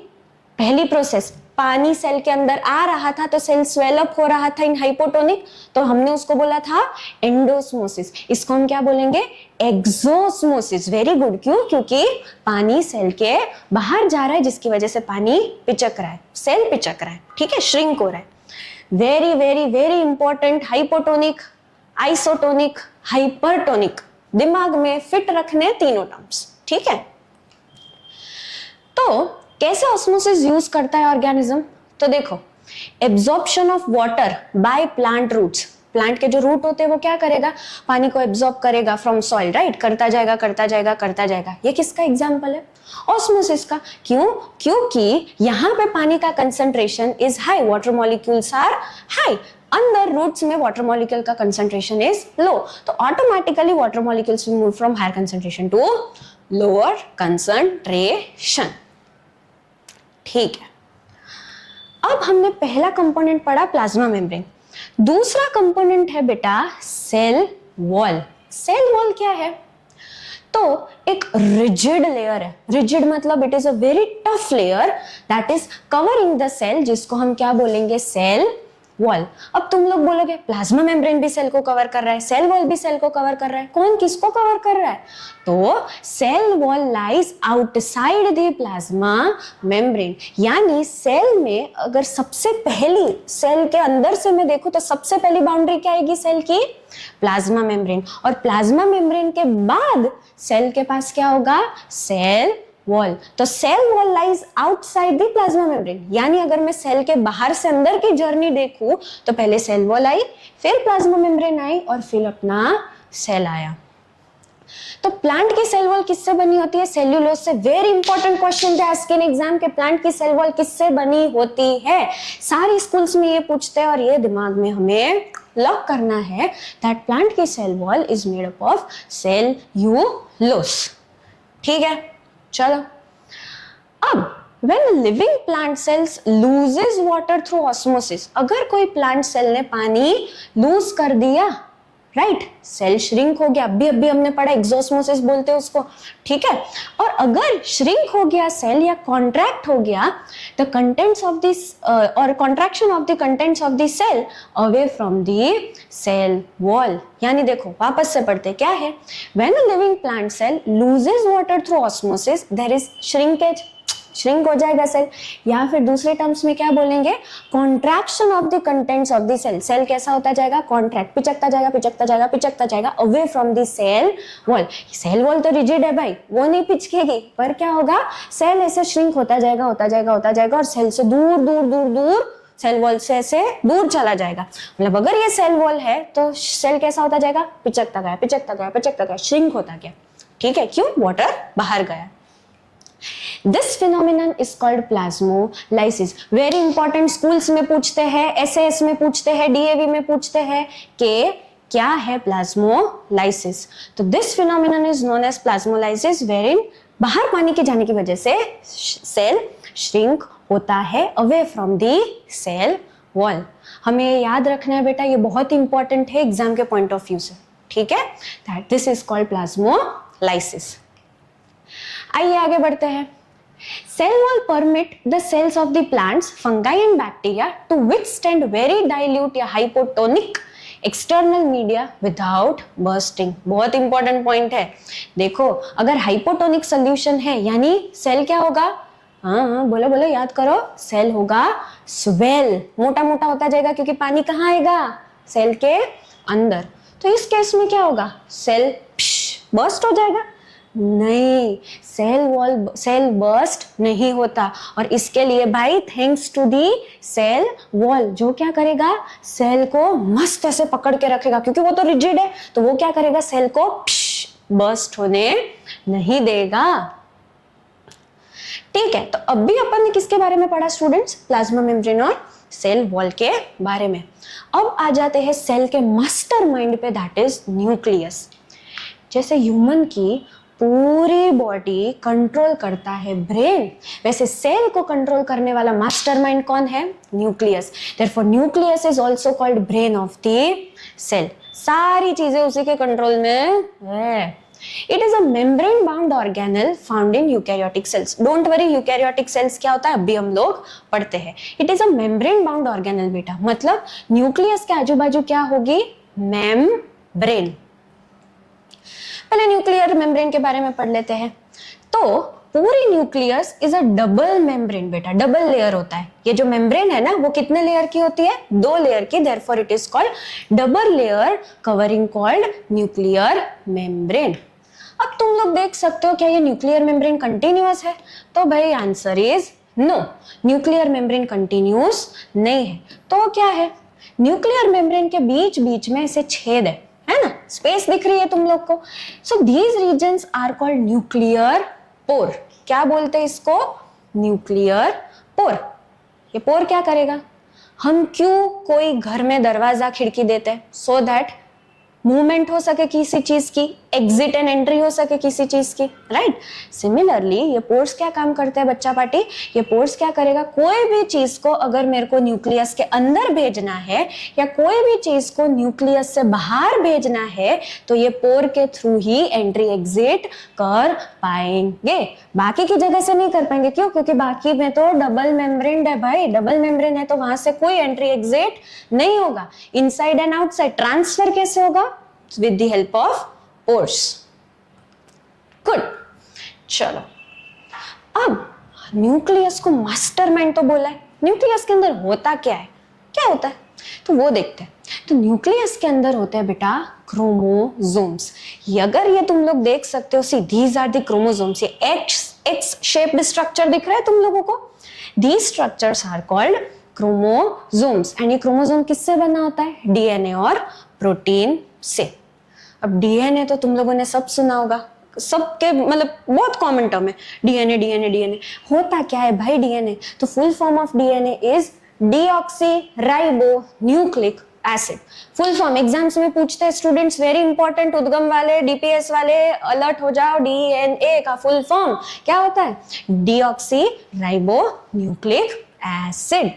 पहली प्रोसेस, पानी सेल के अंदर आ रहा था तो सेल स्वेल अप हो रहा था इन हाइपोटोनिक, तो हमने उसको बोला था एंडोस्मोसिस। इसको हम क्या बोलेंगे? एक्सोस्मोसिस। Very good. क्यों? क्योंकि पानी सेल के बाहर जा रहा है जिसकी वजह से पानी पिचक रहा है, सेल पिचक रहा है, ठीक है, श्रिंक हो रहा है। Very very very important, hypotonic, isotonic, hypertonic, दिमाग में फिट रखने तीनों टर्म्स, ठीक है। तो कैसे ऑस्मोसिस यूज करता है ऑर्गेनिज्म? तो देखो, absorption of water by plant roots. Plant के जो रूट होते हैं वो क्या करेगा? पानी को एब्जॉर्ब करेगा फ्रॉम सॉइल, राइट? करता जाएगा करता जाएगा करता जाएगा। ये किसका एग्जांपल है? ऑस्मोसिस का। क्यों? क्योंकि यहाँ पे पानी का concentration is high, water molecules are high, अंदर रूट्स में वाटर मॉलिक्यूल का कंसंट्रेशन इज लो, तो automatically water molecules will move from higher concentration to lower concentration, ठीक है। अब हमने पहला कंपोनेंट पढ़ा प्लाज्मा मेम्ब्रेन। दूसरा कंपोनेंट है बेटा सेल वॉल। सेल वॉल क्या है? तो एक रिजिड लेयर है। रिजिड मतलब it is a very tough layer that is covering the cell, जिसको हम क्या बोलेंगे? Cell wall. अब तुम लोग बोलोगे प्लाज्मा मेम्ब्रेन भी सेल को कवर कर रहा है, सेल वॉल भी सेल को कवर कर रहा है, कौन किसको कवर कर रहा है? तो cell wall lies outside the plasma membrane, यानी सेल में अगर सबसे पहली सेल के अंदर से मैं देखूं तो सबसे पहली बाउंड्री क्या आएगी सेल की? Plasma membrane. और प्लाज्मा मेम्ब्रेन के बाद सेल के पास क्या होगा? Cell wall. तो cell wall lies outside the plasma membrane, यानी अगर मैं सेल के बाहर से अंदर की जर्नी देखूं तो पहले सेल वॉल आई, फिर प्लाज्मा मेम्ब्रेन आई, और फिर अपना सेल आया। तो प्लांट की सेल वॉल किससे बनी होती है? सेल्यूलोज से। वेरी इंपॉर्टेंट क्वेश्चन है आस्क इन एग्जाम के, प्लांट की सेल वॉल किससे बनी होती है? सारे स्कूल्स में ये पूछते हैं और ये दिमाग में हमें लॉक करना है दैट प्लांट की cell wall is made up of cellulose, ठीक है। चलो, अब when living plant cells loses water through osmosis, अगर कोई प्लांट सेल ने पानी लूज कर दिया, राइट, सेल श्रिंक हो गया, अभी हमने पढ़ा एक्सोस्मोसिस बोलते हैं उसको, ठीक है। और अगर श्रिंक हो गया सेल या कॉन्ट्रैक्ट हो गया, द कंटेंट्स ऑफ दिस और contraction of the contents of the cell away from the cell wall. यानी देखो वापस से पढ़ते क्या है, when a living plant cell loses water through osmosis there is shrinkage, shrink हो जाएगा सेल, या फिर दूसरे टर्म्स में क्या बोलेंगे? Contraction of the contents of the cell. Cell कैसा होता जाएगा? कॉन्ट्रैक्ट, पिचकता जाएगा पिचकता जाएगा पिचकता जाएगा away from the cell wall. Cell wall तो रिजिड है भाई, वो नहीं पिचकेगी, पर क्या होगा? सेल ऐसे श्रिंक होता जाएगा होता जाएगा होता जाएगा और सेल से दूर दूर दूर दूर सेल वॉल से ऐसे दूर चला जाएगा। मतलब अगर ये सेल वॉल है तो सेल कैसा होता जाएगा? पिचकता गया पिचकता गया पिचकता गया, श्रिंक होता गया, ठीक है। क्यों? वाटर बाहर गया। This phenomenon is called plasmolysis. Very important, schools में पूछते हैं, SAS में पूछते हैं, DAV में पूछते हैं कि क्या है plasmolysis। तो this phenomenon is known as plasmolysis, wherein बाहर पानी के जाने की वजह से सेल श्रिंक होता है away from the cell wall। हमें याद रखना है बेटा, ये बहुत इंपॉर्टेंट है एग्जाम के पॉइंट ऑफ व्यू से, ठीक है। That this is called plasmolysis। आइए आगे बढ़ते हैं। Cell wall permit the cells of the plants, fungi and bacteria to withstand very dilute या hypotonic external media without bursting. बहुत इंपॉर्टेंट पॉइंट है. देखो अगर हाइपोटोनिक सोल्यूशन है यानी सेल क्या होगा? हाँ बोलो बोलो, याद करो. सेल होगा स्वेल, मोटा मोटा होता जाएगा क्योंकि पानी कहाँ आएगा? सेल के अंदर. तो इस केस में क्या होगा? सेल बर्स्ट हो जाएगा? नहीं, सेल बर्स्ट नहीं होता. और इसके लिए भाई thanks to the cell wall, जो क्या करेगा? सेल को मस्त ऐसे पकड़ के रखेगा क्योंकि वो तो रिजिड है. तो वो क्या करेगा? सेल को बर्स्ट होने नहीं देगा. ठीक है, तो अभी अपन ने किसके बारे में पढ़ा स्टूडेंट्स? प्लाज्मा मेम्ब्रेन और सेल वॉल के बारे में. अब आ जाते हैं सेल के मास्टरमाइंड पे, दैट इज न्यूक्लियस. जैसे ह्यूमन की पूरी बॉडी कंट्रोल करता है ब्रेन, वैसे सेल को कंट्रोल करने वाला मास्टरमाइंड कौन है? Nucleus. Therefore nucleus is also called brain of the cell. सारी चीजें उसी के कंट्रोल में है. It is a membrane bound organelle found in eukaryotic cells. Don't worry, eukaryotic cells क्या होता है अभी हम लोग पढ़ते हैं. It is a membrane bound organelle बेटा, मतलब न्यूक्लियस के आजू बाजू क्या होगी? मेम्ब्रेन. पहले न्यूक्लियर मेम्ब्रेन के बारे में पढ़ लेते हैं. तो पूरी nucleus is a double membrane बेटा, डबल लेयर होता है. ये जो मेम्ब्रेन है ना वो कितने लेयर की होती है? 2 लेयर की. Therefore it is called double layer covering called nuclear membrane. अब तुम लोग देख सकते हो क्या ये न्यूक्लियर मेम्ब्रेन कंटिन्यूअस है? तो भाई answer is no, nuclear membrane continuous नहीं है. तो क्या है? न्यूक्लियर मेम्ब्रेन के बीच बीच में ऐसे छेद है ना, स्पेस दिख रही है तुम लोग को. So these regions are called nuclear pore. क्या बोलते हैं इसको? Nuclear pore. ये पोर क्या करेगा? हम क्यों कोई घर में दरवाजा खिड़की देते हैं? सो दैट मूवमेंट हो सके किसी चीज की, एग्जिट एंड एंट्री हो सके किसी चीज की, राइट? सिमिलरली ये पोर्स क्या काम करते हैं बच्चा पार्टी? ये पोर्स क्या करेगा? कोई भी चीज को अगर मेरे को न्यूक्लियस के अंदर भेजना है या कोई भी चीज को न्यूक्लियस से बाहर भेजना है तो ये पोर के थ्रू ही एंट्री एग्जिट कर पाएंगे, बाकी की जगह से नहीं कर पाएंगे. क्यों? क्योंकि बाकी में तो डबल मेम्ब्रेन है भाई, डबल मेम्ब्रेन है तो वहां से कोई एंट्री एग्जिट नहीं होगा. इनसाइड एंड आउटसाइड ट्रांसफर कैसे होगा? with the help of pores. Good. चलो, अब न्यूक्लियस को मास्टरमाइंड तो बोला है. न्यूक्लियस के अंदर होता क्या है? क्या होता है तो वो देखते हैं. तो न्यूक्लियस के अंदर होते हैं बेटा क्रोमोसोम्स. अगर ये तुम लोग देख सकते हो, see these are the chromosomes. ये एक्स शेप्ड स्ट्रक्चर दिख रहा है तुम लोगों को? These structures are called chromosomes. And ये क्रोमोसोम किससे बना होता है? डीएनए और प्रोटीन से. अब डीएनए तो तुम लोगों ने सब सुना होगा, सबके मतलब बहुत कॉमन टर्म है. डीएनए डीएनए डीएनए होता क्या है भाई? डीएनए तो full form of DNA is deoxy ribo nucleic acid. Full form exams में पूछते हैं स्टूडेंट्स, वेरी इंपॉर्टेंट. उद्गम वाले, डीपीएस वाले अलर्ट हो जाओ. डीएनए का फुल फॉर्म क्या होता है? Deoxy ribo nucleic acid.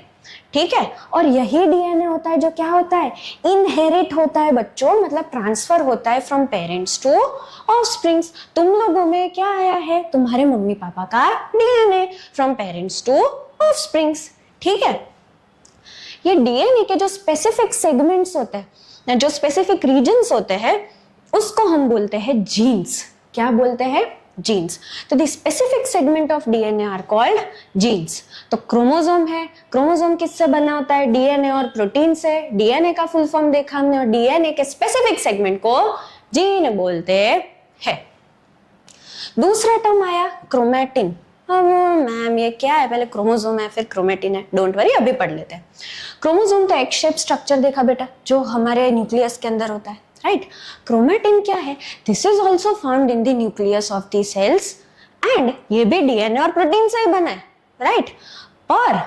ठीक है, और यही डीएनए होता है जो क्या होता है? इनहेरिट होता है बच्चों, मतलब ट्रांसफर होता है फ्रॉम पेरेंट्स टू ऑफस्प्रिंग्स. तुम लोगों में क्या आया है? तुम्हारे मम्मी पापा का DNA from parents to offsprings. ठीक है, ये डीएनए के जो स्पेसिफिक सेगमेंट्स होते हैं, जो स्पेसिफिक रीजन्स होते हैं, उसको हम बोलते हैं जीन्स. क्या बोलते हैं? जीन्स. तो the specific segment of DNA are called genes. तो क्रोमोसोम है, क्रोमोसोम किससे बना होता है? डीएनए और प्रोटीन से. डीएनए का फुल फॉर्म देखा हमने, और डीएनए के स्पेसिफिक सेगमेंट को जीन बोलते हैं. दूसरा टर्म आया क्रोमैटिन. अब मैम ये क्या है? पहले क्रोमोसोम है फिर क्रोमैटिन है. डोंट वरी, अभी पढ़ लेते हैं. क्रोमोसोम तो एक शेप स्ट्रक्चर देखा बेटा जो हमारे न्यूक्लियस के अंदर होता है, राइट? क्रोमैटिन क्या है? This is also found in the nucleus of the cells, and ये भी डीएनए और प्रोटीन से ही बना है, राइट? पर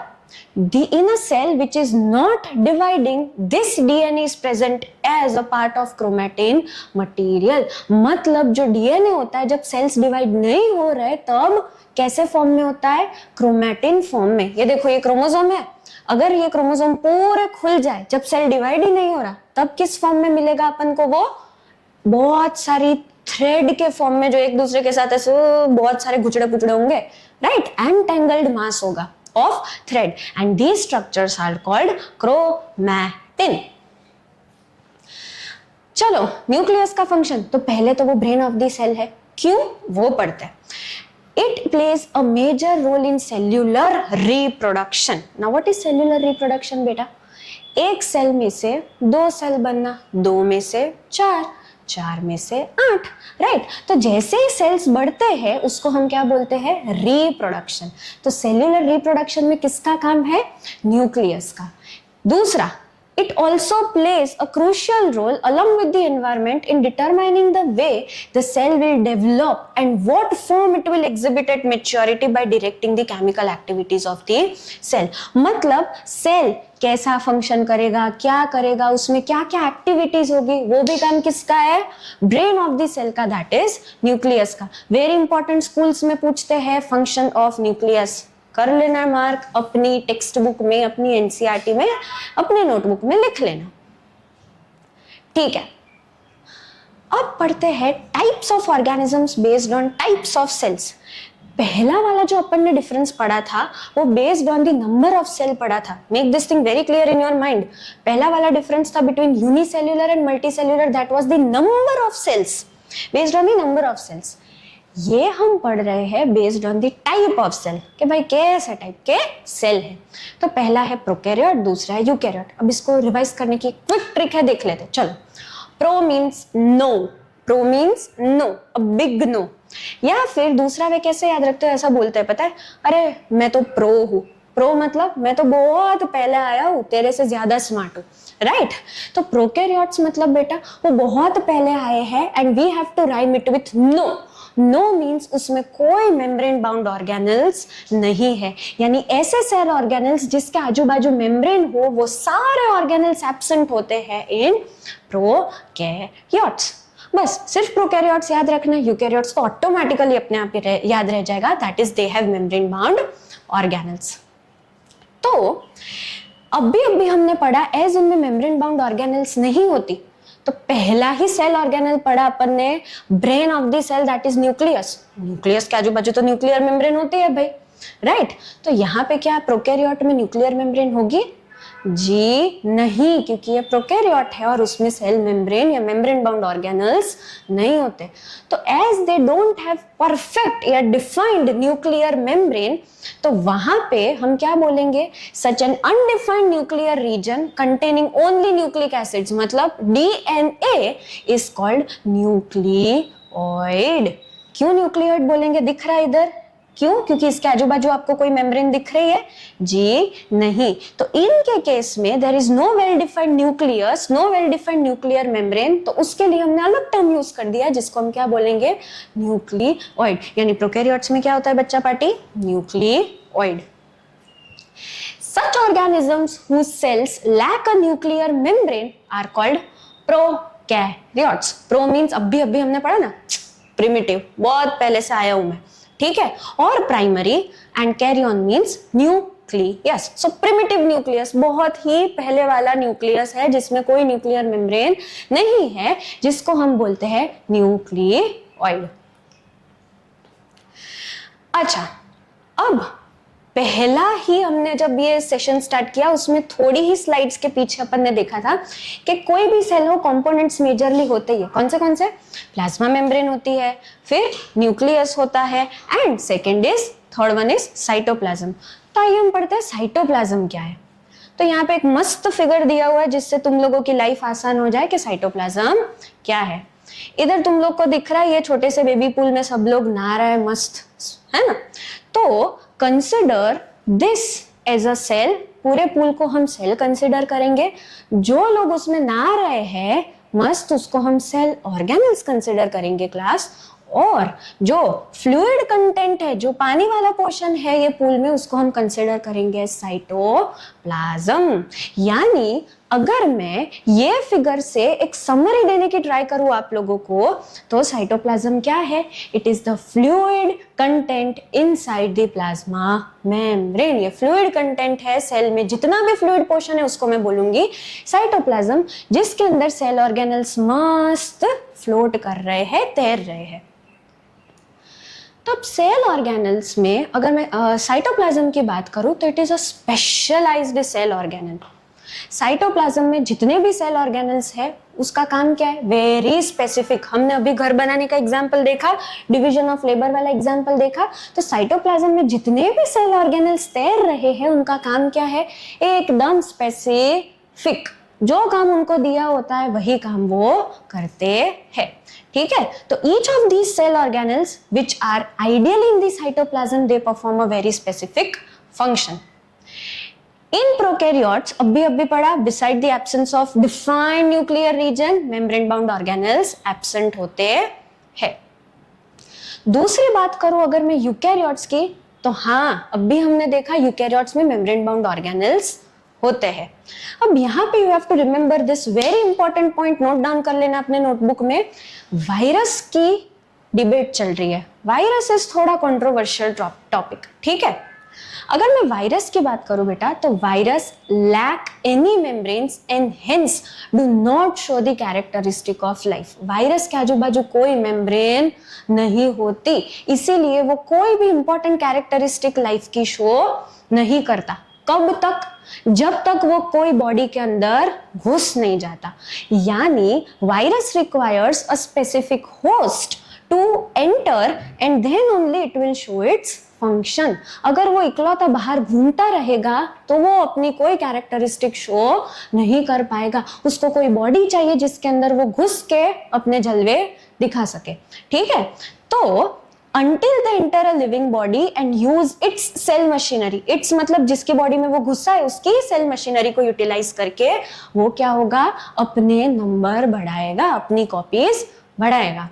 in a cell which is not dividing, this DNA is present as a part of chromatin material. मतलब जो DNA होता है जब सेल्स डिवाइड नहीं हो रहे तब कैसे फॉर्म में होता है? क्रोमैटिन फॉर्म में. ये देखो ये क्रोमोसोम है, अगर ये क्रोमोसोम पूरे खुल जाए जब सेल डिवाइड ही नहीं हो रहा तब किस फॉर्म में मिलेगा अपन को? वो बहुत सारी थ्रेड के फॉर्म में जो एक दूसरे के साथ ऐसे बहुत सारे गुचड़े पुचड़े होंगे, राइट, एंटेंगल्ड मास होगा of thread, and these structures are called chromatin. चलो न्यूक्लियस का फंक्शन, तो पहले तो वो ब्रेन ऑफ द सेल है, क्यों वो पढ़ते हैं। It plays a major role in cellular reproduction. Now what is cellular reproduction बेटा? एक सेल में से 2 सेल बनना, 2 में से 4, 4 में से 8, राइट। तो जैसे ही सेल्स बढ़ते हैं उसको हम क्या बोलते हैं? रिप्रोडक्शन। तो सेल्यूलर रिप्रोडक्शन में किसका काम है? न्यूक्लियस का। दूसरा, it also plays a crucial role along with the environment in determining the way the cell will develop and what form it will exhibit at maturity by directing the chemical activities of the cell। मतलब cell कैसा function करेगा, क्या करेगा, उसमें क्या क्या activities होगी, वो भी काम किसका है? ब्रेन ऑफ द सेल का, दैट इज न्यूक्लियस का। वेरी इंपॉर्टेंट, स्कूल्स में पूछते हैं फंक्शन ऑफ न्यूक्लियस, कर लेना मार्क, अपनी टेक्स्ट बुक में, अपनी एनसीईआरटी में, अपने नोटबुक में लिख लेना, ठीक है। अब पढ़ते हैं types of organisms based on types of cells. पहला वाला जो अपन ने डिफरेंस पढ़ा था वो based on the number of cell पढ़ा था। Make this thing very clear in your mind. पहला वाला डिफरेंस था between unicellular and multicellular, that was the number of cells, based on the number of cells. ये हम पढ़ रहे हैं based on the type of cell, कि भाई कैसे टाइप के सेल है। तो पहला है प्रोकैरियोट, दूसरा है यूकैरियोट। अब इसको रिवाइज करने की क्विक ट्रिक है, देख लेते हैं। चलो, pro means no, pro means no, a big no. या फिर दूसरा वे कैसे याद रखते हो, ऐसा बोलते हैं, पता है, अरे मैं तो प्रो हूँ। प्रो मतलब मैं तो बहुत पहले आया हूँ, तेरे से ज्यादा स्मार्ट हूँ, राइट। तो प्रोकैरियोट्स मतलब बेटा वो बहुत पहले आए हैं, and we have to rhyme it with no. No means उसमें कोई मेम्ब्रेन बाउंड ऑर्गेनल्स नहीं है, यानी ऐसे सेल ऑर्गेनल्स जिसके आजू बाजू मेम्ब्रेन हो, वो सारे ऑर्गेनल्स एब्सेंट होते हैं इन प्रोकैरियोट्स। बस सिर्फ प्रोकैरियोट्स याद रखना, यूकैरियोट्स तो ऑटोमेटिकली अपने आप ही याद रह जाएगा, that is they have membrane bound organelles. तो अभी हमने पढ़ा एज उनमें मेम्ब्रेन बाउंड ऑर्गेनल्स नहीं होती, तो पहला ही सेल ऑर्गेनल पढ़ा अपन ने, brain of the cell, that is nucleus. Nucleus के आजू बाजू तो न्यूक्लियर मेम्ब्रेन होती है भाई, राइट। तो यहाँ पे क्या प्रोकैरियोट में न्यूक्लियर मेम्ब्रेन होगी? जी नहीं, क्योंकि ये प्रोकैरियोट है और उसमें सेल मेम्ब्रेन या मेम्ब्रेन बाउंड ऑर्गेनल्स नहीं होते। तो as they don't have perfect या डिफाइंड न्यूक्लियर मेम्ब्रेन, तो वहां पे हम क्या बोलेंगे? Such an undefined nuclear region containing only nucleic acids, मतलब डीएनए इज कॉल्ड न्यूक्लियोइड। क्यों न्यूक्लियोइड बोलेंगे? दिख रहा है इधर, क्यों? क्योंकि इसके आजू बाजू आपको कोई मेम्ब्रेन दिख रही है? जी नहीं। तो इनके केस में there is no well defined nucleus, no well defined nuclear membrane, तो उसके लिए हमने अलग टर्म यूज कर दिया जिसको हम क्या बोलेंगे? न्यूक्लियोइड। यानी प्रोकैरियोट्स में क्या होता है बच्चा party? Nucleoid. Such organisms whose cells lack a nuclear membrane are called prokaryotes. Pro means अभी हमने पढ़ा ना, प्रिमिटिव, बहुत पहले से आया हूं मैं, ठीक है। और primary, and karyon means nucleus. So primitive nucleus, बहुत ही पहले वाला न्यूक्लियस है जिसमें कोई न्यूक्लियर मेम्ब्रेन नहीं है, जिसको हम बोलते हैं न्यूक्लियोइड। अच्छा, अब पहला ही हमने जब ये सेशन स्टार्ट किया उसमें थोड़ी ही स्लाइड्स के पीछे अपन ने देखा था कि कोई भी सेल हो कंपोनेंट्स मेजरली होते ही है। कौन से? प्लाज्मा मेम्ब्रेन होती है, फिर न्यूक्लियस होता है, and third one is cytoplasm. तो आइए हम पढ़ते हैं साइटोप्लाज्म क्या है। तो यहाँ पे एक मस्त फिगर दिया हुआ है जिससे तुम लोगों की लाइफ आसान हो जाए कि साइटोप्लाज्म क्या है। इधर तुम लोग को दिख रहा है ये छोटे से बेबी पूल में सब लोग नहा रहे हैं, मस्त है ना। तो consider this as a cell, पूरे पूल को हम सेल कंसिडर करेंगे। जो लोग उसमें नहा रहे हैं मस्त, उसको हम सेल ऑर्गेनल्स कंसिडर करेंगे क्लास। और जो फ्लूइड कंटेंट है, जो पानी वाला पोर्शन है ये पूल में, उसको हम कंसिडर करेंगे साइटोप्लाज्म। यानी अगर मैं ये फिगर से एक समरी देने की ट्राई करूं आप लोगों को, तो साइटोप्लाज्म क्या है? It is the fluid content inside the plasma membrane. ये फ्लूइड कंटेंट है सेल में, जितना भी फ्लूइड पोर्शन है उसको मैं बोलूंगी साइटोप्लाज्म, जिसके अंदर सेल ऑर्गेनल्स मस्त फ्लोट कर रहे हैं, तैर रहे हैं। तो अब सेल ऑर्गेनल्स में अगर मैं साइटोप्लाज्म की बात करूं तो it is a specialized cell organelle. Cytoplasm में जितने भी सेल ऑर्गेनल्स है उसका काम क्या है? Very specific. हमने अभी घर बनाने का एग्जांपल देखा, डिवीजन ऑफ लेबर वाला एग्जांपल देखा, तो साइटोप्लाज्म में जितने भी सेल ऑर्गेनल्स तैर रहे हैं उनका काम क्या है? एकदम स्पेसिफिक। जो काम उनको दिया होता है वही काम वो करते हैं। ठीक है, तो each of these cell organelles which are ideally in the cytoplasm, they perform a very specific function. In prokaryotes, अभी पढ़ा, beside the absence of defined nuclear region, membrane bound organelles absent होते हैं। दूसरी बात करूं अगर मैं यूकैरियोट्स की, तो हाँ, अभी हमने देखा यूकैरियोट्स में membrane bound organelles होते हैं। अब यहाँ पे you have to remember this very important point, note down कर लेना अपने नोटबुक में। वायरस की डिबेट चल रही है। वायरस इज थोड़ा कंट्रोवर्शियल टॉपिक, ठीक है। अगर मैं वायरस की बात करूं बेटा, तो virus lack any membranes and hence do not show the characteristic of life. Virus के आजू बाजू कोई मेम्ब्रेन नहीं होती, इसीलिए वो कोई भी इंपॉर्टेंट कैरेक्टरिस्टिक लाइफ की शो नहीं करता। कब तक? जब तक वो कोई बॉडी के अंदर घुस नहीं जाता। यानी virus requires a specific host to enter and then only it will show its function. अगर वो इकलौता बाहर घूमता रहेगा तो वो अपनी कोई कैरेक्टरिस्टिक शो नहीं कर पाएगा। उसको कोई बॉडी चाहिए जिसके अंदर वो घुस के अपने जलवे दिखा सके। ठीक है, तो until they enter a living body and use its cell machinery, its मतलब जिसकी बॉडी में वो घुसा है उसकी सेल मशीनरी को यूटिलाइज करके वो क्या होगा? अपने नंबर बढ़ाएगा, अपनी कॉपीज बढ़ाएगा।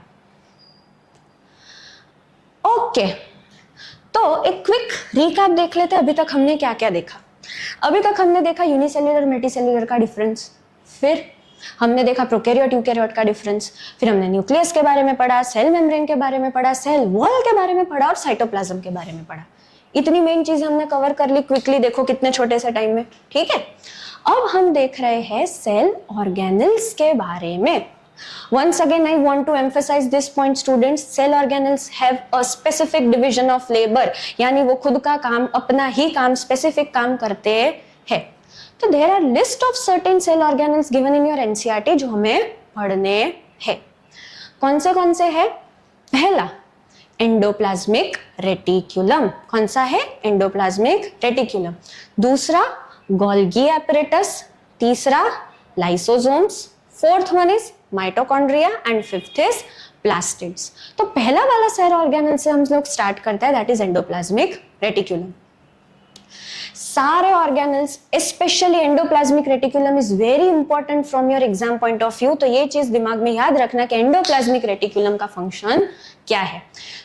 ओके, तो एक क्विक रिकैप देख लेते हैं अभी तक हमने क्या क्या देखा। अभी तक हमने देखा यूनिसेल्युलर मल्टीसेल्युलर का डिफरेंस, फिर हमने देखा प्रोकैरियोट यूकैरियोट का डिफरेंस, फिर हमने न्यूक्लियस के बारे में पढ़ा, सेल मेम्ब्रेन के बारे में पढ़ा, सेल वॉल के बारे में पढ़ा और साइटोप्लाज्म के बारे में पढ़ा। इतनी मेन चीजें हमने कवर कर ली क्विकली, देखो कितने छोटे से टाइम में। ठीक है, अब हम देख रहे हैं सेल ऑर्गेनल्स के बारे में। Once again, I want to emphasize this point, students. Cell organelles have a specific division of labor, यानी वो खुद का काम, अपना ही काम, स्पेसिफिक काम करते हैं। तो there are list of certain cell organelles given in your NCERT जो हमें पढ़ने हैं। कौन से हैं? पहला एंडोप्लाज्मिक रेटिकुलम। कौन सा है? Endoplasmic reticulum. दूसरा गोल्गी एपरेटस, तीसरा lysosomes, fourth one is mitochondria and fifth is plastids. तो पहला वाला सेल ऑर्गेनल से हम लोग स्टार्ट करते हैं, दैट इज एंडोप्लाज्मिक रेटिकुलम। सारे organelles, specially endoplasmic reticulum is very important from your exam point of view. तो ये चीज दिमाग में याद रखना कि एंडोप्लाज्मिक रेटिकुलम का फंक्शन क्या है।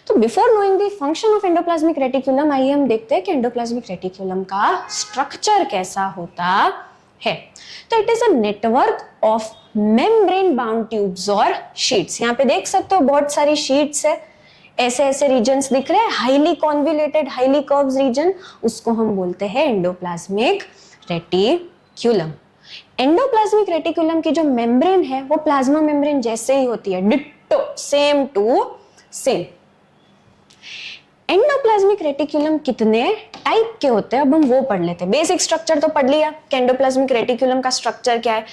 तो before knowing the function of endoplasmic reticulum, आइए हम देखते हैं कि एंडोप्लाज्मिक रेटिकुलम का स्ट्रक्चर कैसा होता है। तो it is a network of membrane bound tubes और शीट्स। यहाँ पे देख सकते हो बहुत सारी शीट्स है, ऐसे रीजन्स दिख रहे हैं, highly convoluted, highly curves region, उसको हम बोलते हैं एंडोप्लाज्मिक रेटिकुलम। एंडोप्लाज्मिक रेटिकुलम की जो मेम्ब्रेन है वो प्लाज्मा मेम्ब्रेन जैसे ही होती है, ditto, same to same. Endoplasmic reticulum कितने टाइप के होते हैं अब हम वो पढ़ लेते हैं। बेसिक स्ट्रक्चर तो पढ़ लिया कि एंडोप्लाज्मिक रेटिकुलम का स्ट्रक्चर क्या है,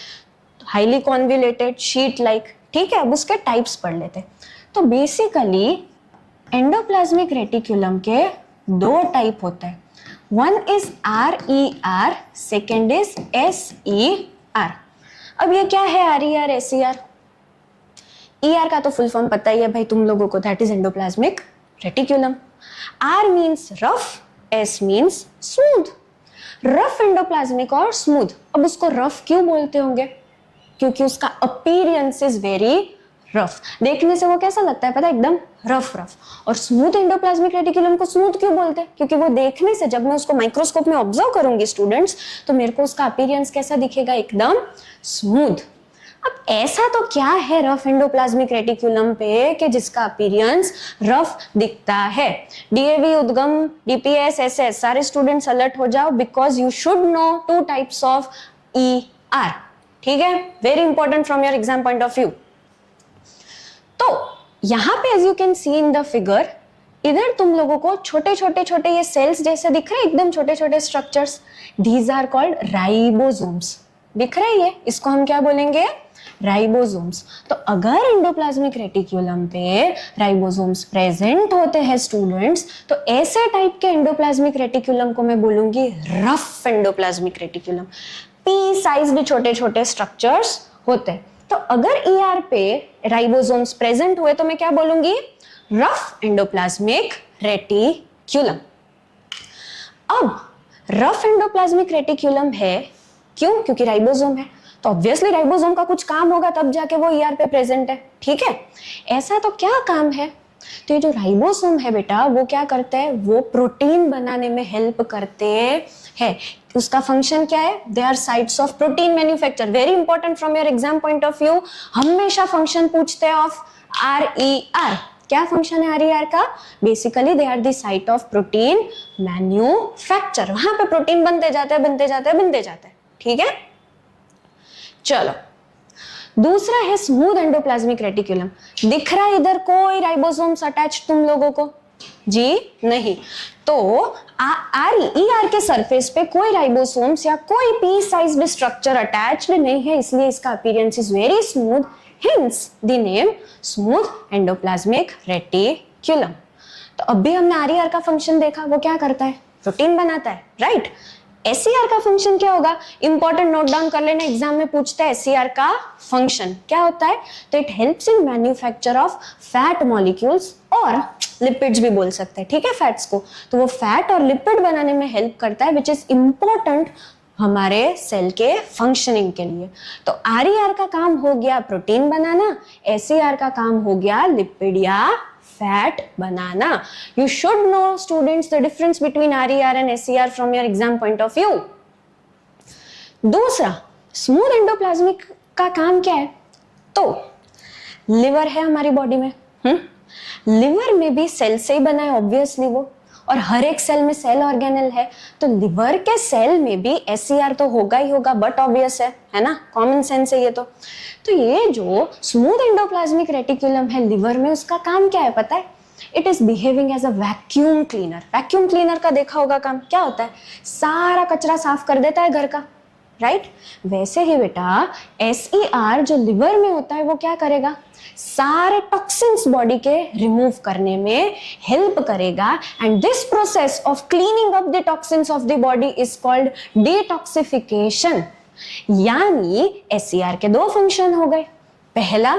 हाईली कॉन्वोल्यूटेड, शीट लाइक। ठीक है, अब उसके टाइप्स पढ़ लेते हैं। तो बेसिकली एंडोप्लाज्मिक रेटिकुलम के दो टाइप होते हैं, one is RER, second is SER। अब ये क्या है RER SER? ER का तो फुल फॉर्म पता ही है भाई तुम लोगों को, that is endoplasmic reticulum. R means rough, S means smooth. Rough endoplasmic और स्मूथ। अब उसको रफ क्यों बोलते होंगे? क्योंकि उसका अपीयरेंस इज वेरी रफ। देखने से वो कैसा लगता है पता है, एकदम रफ रफ। और स्मूथ एंडोप्लाज्मिक रेटिकुलम को स्मूथ क्यों बोलते हैं? क्योंकि वो देखने से, जब मैं उसको माइक्रोस्कोप में ऑब्जर्व करूंगी स्टूडेंट्स, तो मेरे को उसका अपीयरेंस कैसा दिखेगा, एकदम स्मूथ। अब ऐसा तो क्या है रफ एंडोप्लाज्मिक रेटिकुलम पे कि जिसका अपीयरेंस रफ दिखता है? डीएवी, उद्गम, डीपीएस, एसएस, सारे स्टूडेंट्स अलर्ट हो जाओ, because you should know two types of ER. ठीक है, very important from your exam point of view. तो यहां पे as you can see in the figure, इधर तुम लोगों को छोटे छोटे छोटे ये सेल्स जैसे दिख रहे हैं, एकदम छोटे छोटे structures, these are called ribosomes. दिख रहे हैं, इसको हम क्या बोलेंगे, राइबोसोम्स। तो अगर एंडोप्लाज्मिक रेटिकुलम पे राइबोसोम्स प्रेजेंट होते हैं स्टूडेंट्स, तो ऐसे टाइप के एंडोप्लाज्मिक रेटिकुलम को मैं बोलूंगी rough endoplasmic reticulum. P size में छोटे छोटे स्ट्रक्चर्स होते हैं। तो अगर ईआर पे राइबोसोम्स प्रेजेंट हुए तो मैं क्या बोलूंगी, रफ एंडोप्लाज्मिक रेटिकुलम। अब रफ एंडोप्लाज्मिक रेटिकुलम है क्यों? क्योंकि राइबोसोम है, तो ऑब्वियसली राइबोसोम का कुछ काम होगा तब जाके वो ईआर पे प्रेजेंट है। ठीक है, ऐसा तो क्या काम है? तो ये जो राइबोसोम है बेटा, वो क्या करते हैं, वो प्रोटीन बनाने में हेल्प करते हैं। उसका फंक्शन क्या है? They are sites of protein manufacture. Very important from your exam point of view, हमेशा फंक्शन पूछते हैं ऑफ RER। क्या फंक्शन है RER का? Basically they are the site of protein manufacture. वहां पे प्रोटीन बनते जाते हैं, बनते जाते हैं, बनते जाते हैं। ठीक है, चलो दूसरा है स्मूथ एंडोप्लाज्मिक रेटिकुलम। दिख रहा है इधर कोई राइबोसोम्स अटैच तुम लोगों को? जी नहीं। तो RER के सरफेस पे कोई राइबोसोम्स या कोई पी साइज में स्ट्रक्चर अटैच्ड नहीं है, इसलिए इसका appearance is very smooth, hints the name smooth endoplasmic reticulum. तो अभी हमने RER का फंक्शन देखा, वो क्या करता है, प्रोटीन बनाता है, राइट। SER का फंक्शन क्या होगा? इंपॉर्टेंट, नोट डाउन कर लेना, एग्जाम में पूछता है SER का फंक्शन क्या होता है। तो it helps in manufacture of fat molecules और लिपिड्स भी बोल सकते हैं। ठीक है, फैट्स को, तो वो फैट और लिपिड बनाने में हेल्प करता है, विच इज इंपॉर्टेंट हमारे सेल के फंक्शनिंग के लिए। तो RER का काम हो गया प्रोटीन बनाना, SER का काम हो गया लिपिड या fat banana. You should know students the difference between RER and SER from your exam point of view. दूसरा, स्मूथ एंडोप्लाज्मिक का काम क्या है? तो लिवर है हमारी बॉडी में, लिवर में भी सेल से ही बना है ऑब्वियसली वो, और हर एक सेल में सेल ऑर्गेनेल है, तो लिवर के सेल में भी SER तो होगा ही होगा, बट ऑब्वियस है ना, कॉमन सेंस है ये तो ये जो स्मूथ एंडोप्लाज्मिक रेटिकुलम है लिवर में, उसका काम क्या है पता है? It is behaving as a vacuum cleaner. Vacuum cleaner का देखा होगा काम, क्या होता है? सारा कचरा साफ कर देता है घर का, राइट। वैसे ही बेटा SER जो लिवर में होता है वो क्या करेगा? सारे टॉक्सिन्स बॉडी के रिमूव करने में हेल्प करेगा, and this process of cleaning up the toxins of the body is called detoxification. यानी SER के दो फंक्शन हो गए, पहला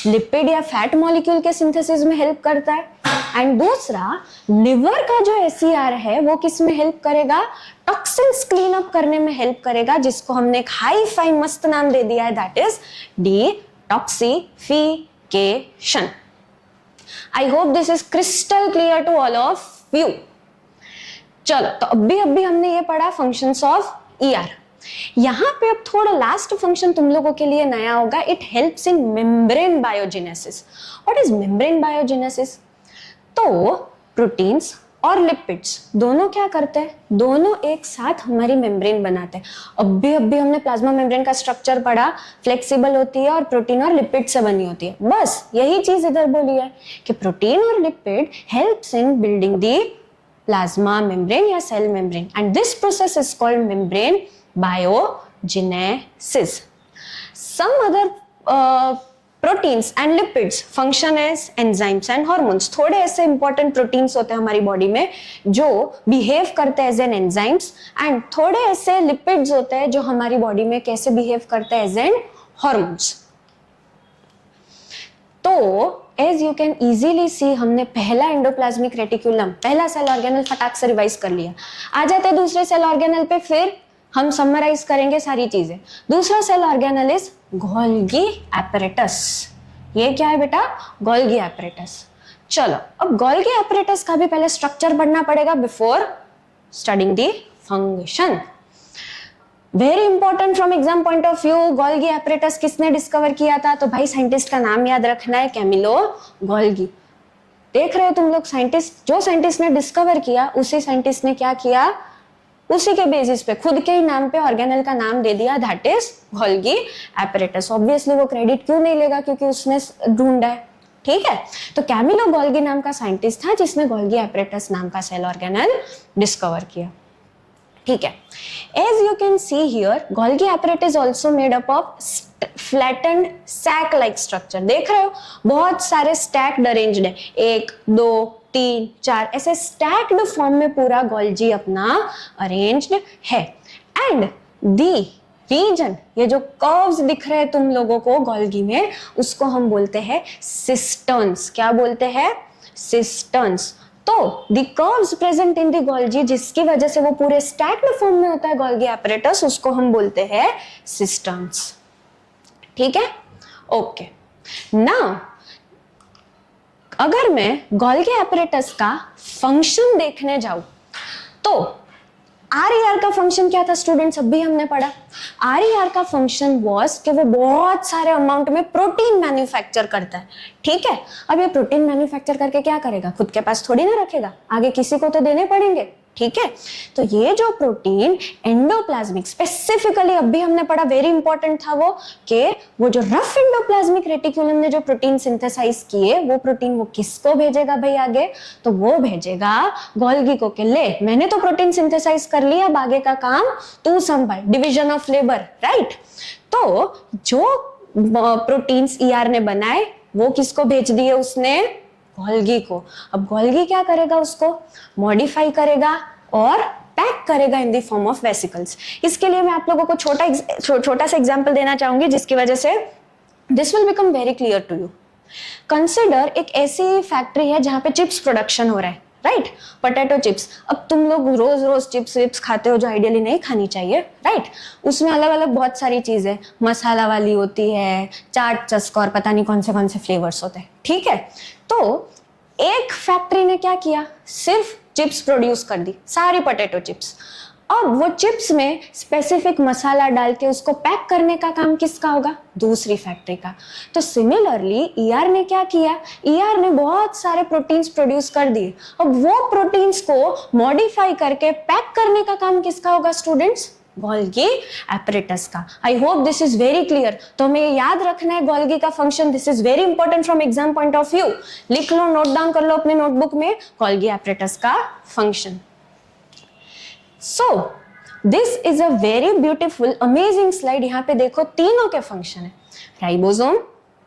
लिपिड या फैट मॉलिक्यूल के सिंथेसिस में हेल्प करता है, एंड दूसरा लिवर का जो SER है वो किस में हेल्प करेगा? टॉक्सिन्स क्लीन अप करने में हेल्प करेगा, जिसको हमने एक हाई फाई मस्त नाम दे दिया है, that is detoxification. I hope this is crystal clear to all of you. चलो, तो अभी हमने ये पढ़ा फंक्शंस ऑफ ER। यहां पे अब थोड़ा लास्ट फंक्शन तुम लोगों के लिए नया होगा, it helps in membrane biogenesis. What is membrane biogenesis? तो प्रोटीन्स और लिपिड्स दोनों क्या करते हैं? दोनों एक साथ हमारी मेम्ब्रेन बनाते हैं। अभी हमने प्लाज्मा मेम्ब्रेन का स्ट्रक्चर पढ़ा, फ्लेक्सिबल होती है और प्रोटीन और लिपिड से बनी होती है। बस यही चीज इधर बोली है कि प्रोटीन और lipid helps in building the plasma membrane या cell membrane, and this process is called membrane biogenesis. Some other proteins and lipids function as enzymes and hormones. थोड़े ऐसे important proteins होते हैं हमारी बॉडी में जो behave करते हैं as an enzymes, and थोड़े ऐसे lipids होते हैं जो हमारी बॉडी में कैसे behave करते हैं as an hormones. तो as you can easily see, हमने पहला एंडोप्लाज्मिक रेटिकुलम, पहला सेल ऑर्गेनल फटाक से रिवाइज कर लिया। आ जाते हैं दूसरे सेल ऑर्गेनल पे, फिर हम समराइज करेंगे सारी चीजें। दूसरा cell organelle is Golgi apparatus. ये क्या है बेटा? Golgi apparatus. चलो अब गोल्गी एपरेटस का भी पहले स्ट्रक्चर पढ़ना पड़ेगा before studying the function. Very important from exam point of view. Golgi apparatus किसने डिस्कवर किया था? तो भाई साइंटिस्ट का नाम याद रखना है, कैमिलो गोल्गी। देख रहे हो तुम लोग, साइंटिस्ट, जो साइंटिस्ट ने डिस्कवर किया उसी साइंटिस्ट ने क्या किया, उसी के बेसिस पे खुद के ही नाम पे ऑर्गेनेल का नाम दे दिया, that is Golgi apparatus. Obviously वो क्रेडिट क्यों नहीं लेगा, क्योंकि उसने ढूंढा है, ठीक है। तो कैमिलो गोल्गी नाम का साइंटिस्ट था जिसने गोल्गी एपरेटस नाम का सेल ऑर्गेनेल डिस्कवर किया, ठीक है। As you can see here, Golgi apparatus is also made up of flattened sac like structure. देख रहे हो बहुत सारे स्टैक्ड अरेंज्ड है, 1 2 3 4 ऐसे स्टैक्ड फॉर्म में पूरा गोल्जी अपना अरेंज्ड है। एंड दी रीजन, ये जो कर्व्स दिख रहे हैं तुम लोगों को गोल्गी में, उसको हम बोलते हैं सिस्टर्न्स। क्या बोलते हैं? सिस्टर्न्स। तो the curves present in the Golgi, जिसकी वजह से वो पूरे स्टैक्ड फॉर्म में होता है गोल्गी एपरेटस, उसको हम बोलते हैं सिस्टर्न्स, ठीक है। ओके, नाउ अगर मैं गोल्गी एपरेटस का फंक्शन देखने जाऊं तो RER का फंक्शन क्या था स्टूडेंट्स? अभी हमने पढ़ा RER का फंक्शन वाज कि वो बहुत सारे अमाउंट में प्रोटीन मैन्युफैक्चर करता है, ठीक है। अब ये प्रोटीन मैन्युफैक्चर करके क्या करेगा? खुद के पास थोड़ी ना रखेगा, आगे किसी को तो देने पड़ेंगे, ठीक है। तो ये जो प्रोटीन एंडोप्लाज्मिक, स्पेसिफिकली अभी हमने पढ़ा, वेरी इंपॉर्टेंट था वो, कि वो जो रफ एंडोप्लाज्मिक रेटिकुलम ने जो प्रोटीन सिंथेसाइज किए, वो प्रोटीन वो किसको भेजेगा भाई आगे? तो वो भेजेगा गोल्गी को, के ले मैंने तो प्रोटीन सिंथेसाइज कर लिया, अब आगे का काम तू संभाल, डिवीजन ऑफ लेबर, राइट। तो जो प्रोटीन्स ER ने बनाए वो किसको भेज दिए उसने? गोल्गी को। अब गोल्गी क्या करेगा? उसको मॉडिफाई करेगा और पैक करेगा in the form of vesicles. इसके लिए मैं आप लोगों को छोटा सा एग्जांपल देना चाहूंगी जिसकी वजह से this will become very clear to you. Consider एक ऐसी फैक्ट्री है जहां पे चिप्स प्रोडक्शन हो रहा है, राइट, पोटैटो चिप्स। अब तुम लोग रोज रोज चिप्स खाते हो जो आइडियली नहीं खानी चाहिए, राइट। उसमें अलग अलग बहुत सारी चीजें, मसाला वाली होती है, चाट चस्का और पता नहीं कौन से फ्लेवर्स होते हैं, ठीक है। तो एक फैक्ट्री ने क्या किया? सिर्फ चिप्स प्रोड्यूस कर दी, सारी पोटैटो चिप्स। अब वो चिप्स में स्पेसिफिक मसाला डाल के उसको पैक करने का काम किसका होगा? दूसरी फैक्ट्री का। तो सिमिलरली ER ने क्या किया? ER ने बहुत सारे प्रोटीन्स प्रोड्यूस कर दिए। अब वो प्रोटीन्स को मॉडिफाई करके पैक करने का काम किसका होगा स्टूडेंट्स? गोल्गी एपरेटस का। आई hope this is very clear. तो हमें याद रखना है गोल्गी का function, this is very important from exam point of view. लिख लो, नोट डाउन कर लो अपने नोटबुक में, गोल्गी एपरेटस का function. So, this is a very beautiful, amazing slide। यहाँ पे देखो तीनों के फंक्शन है, राइबोसोम,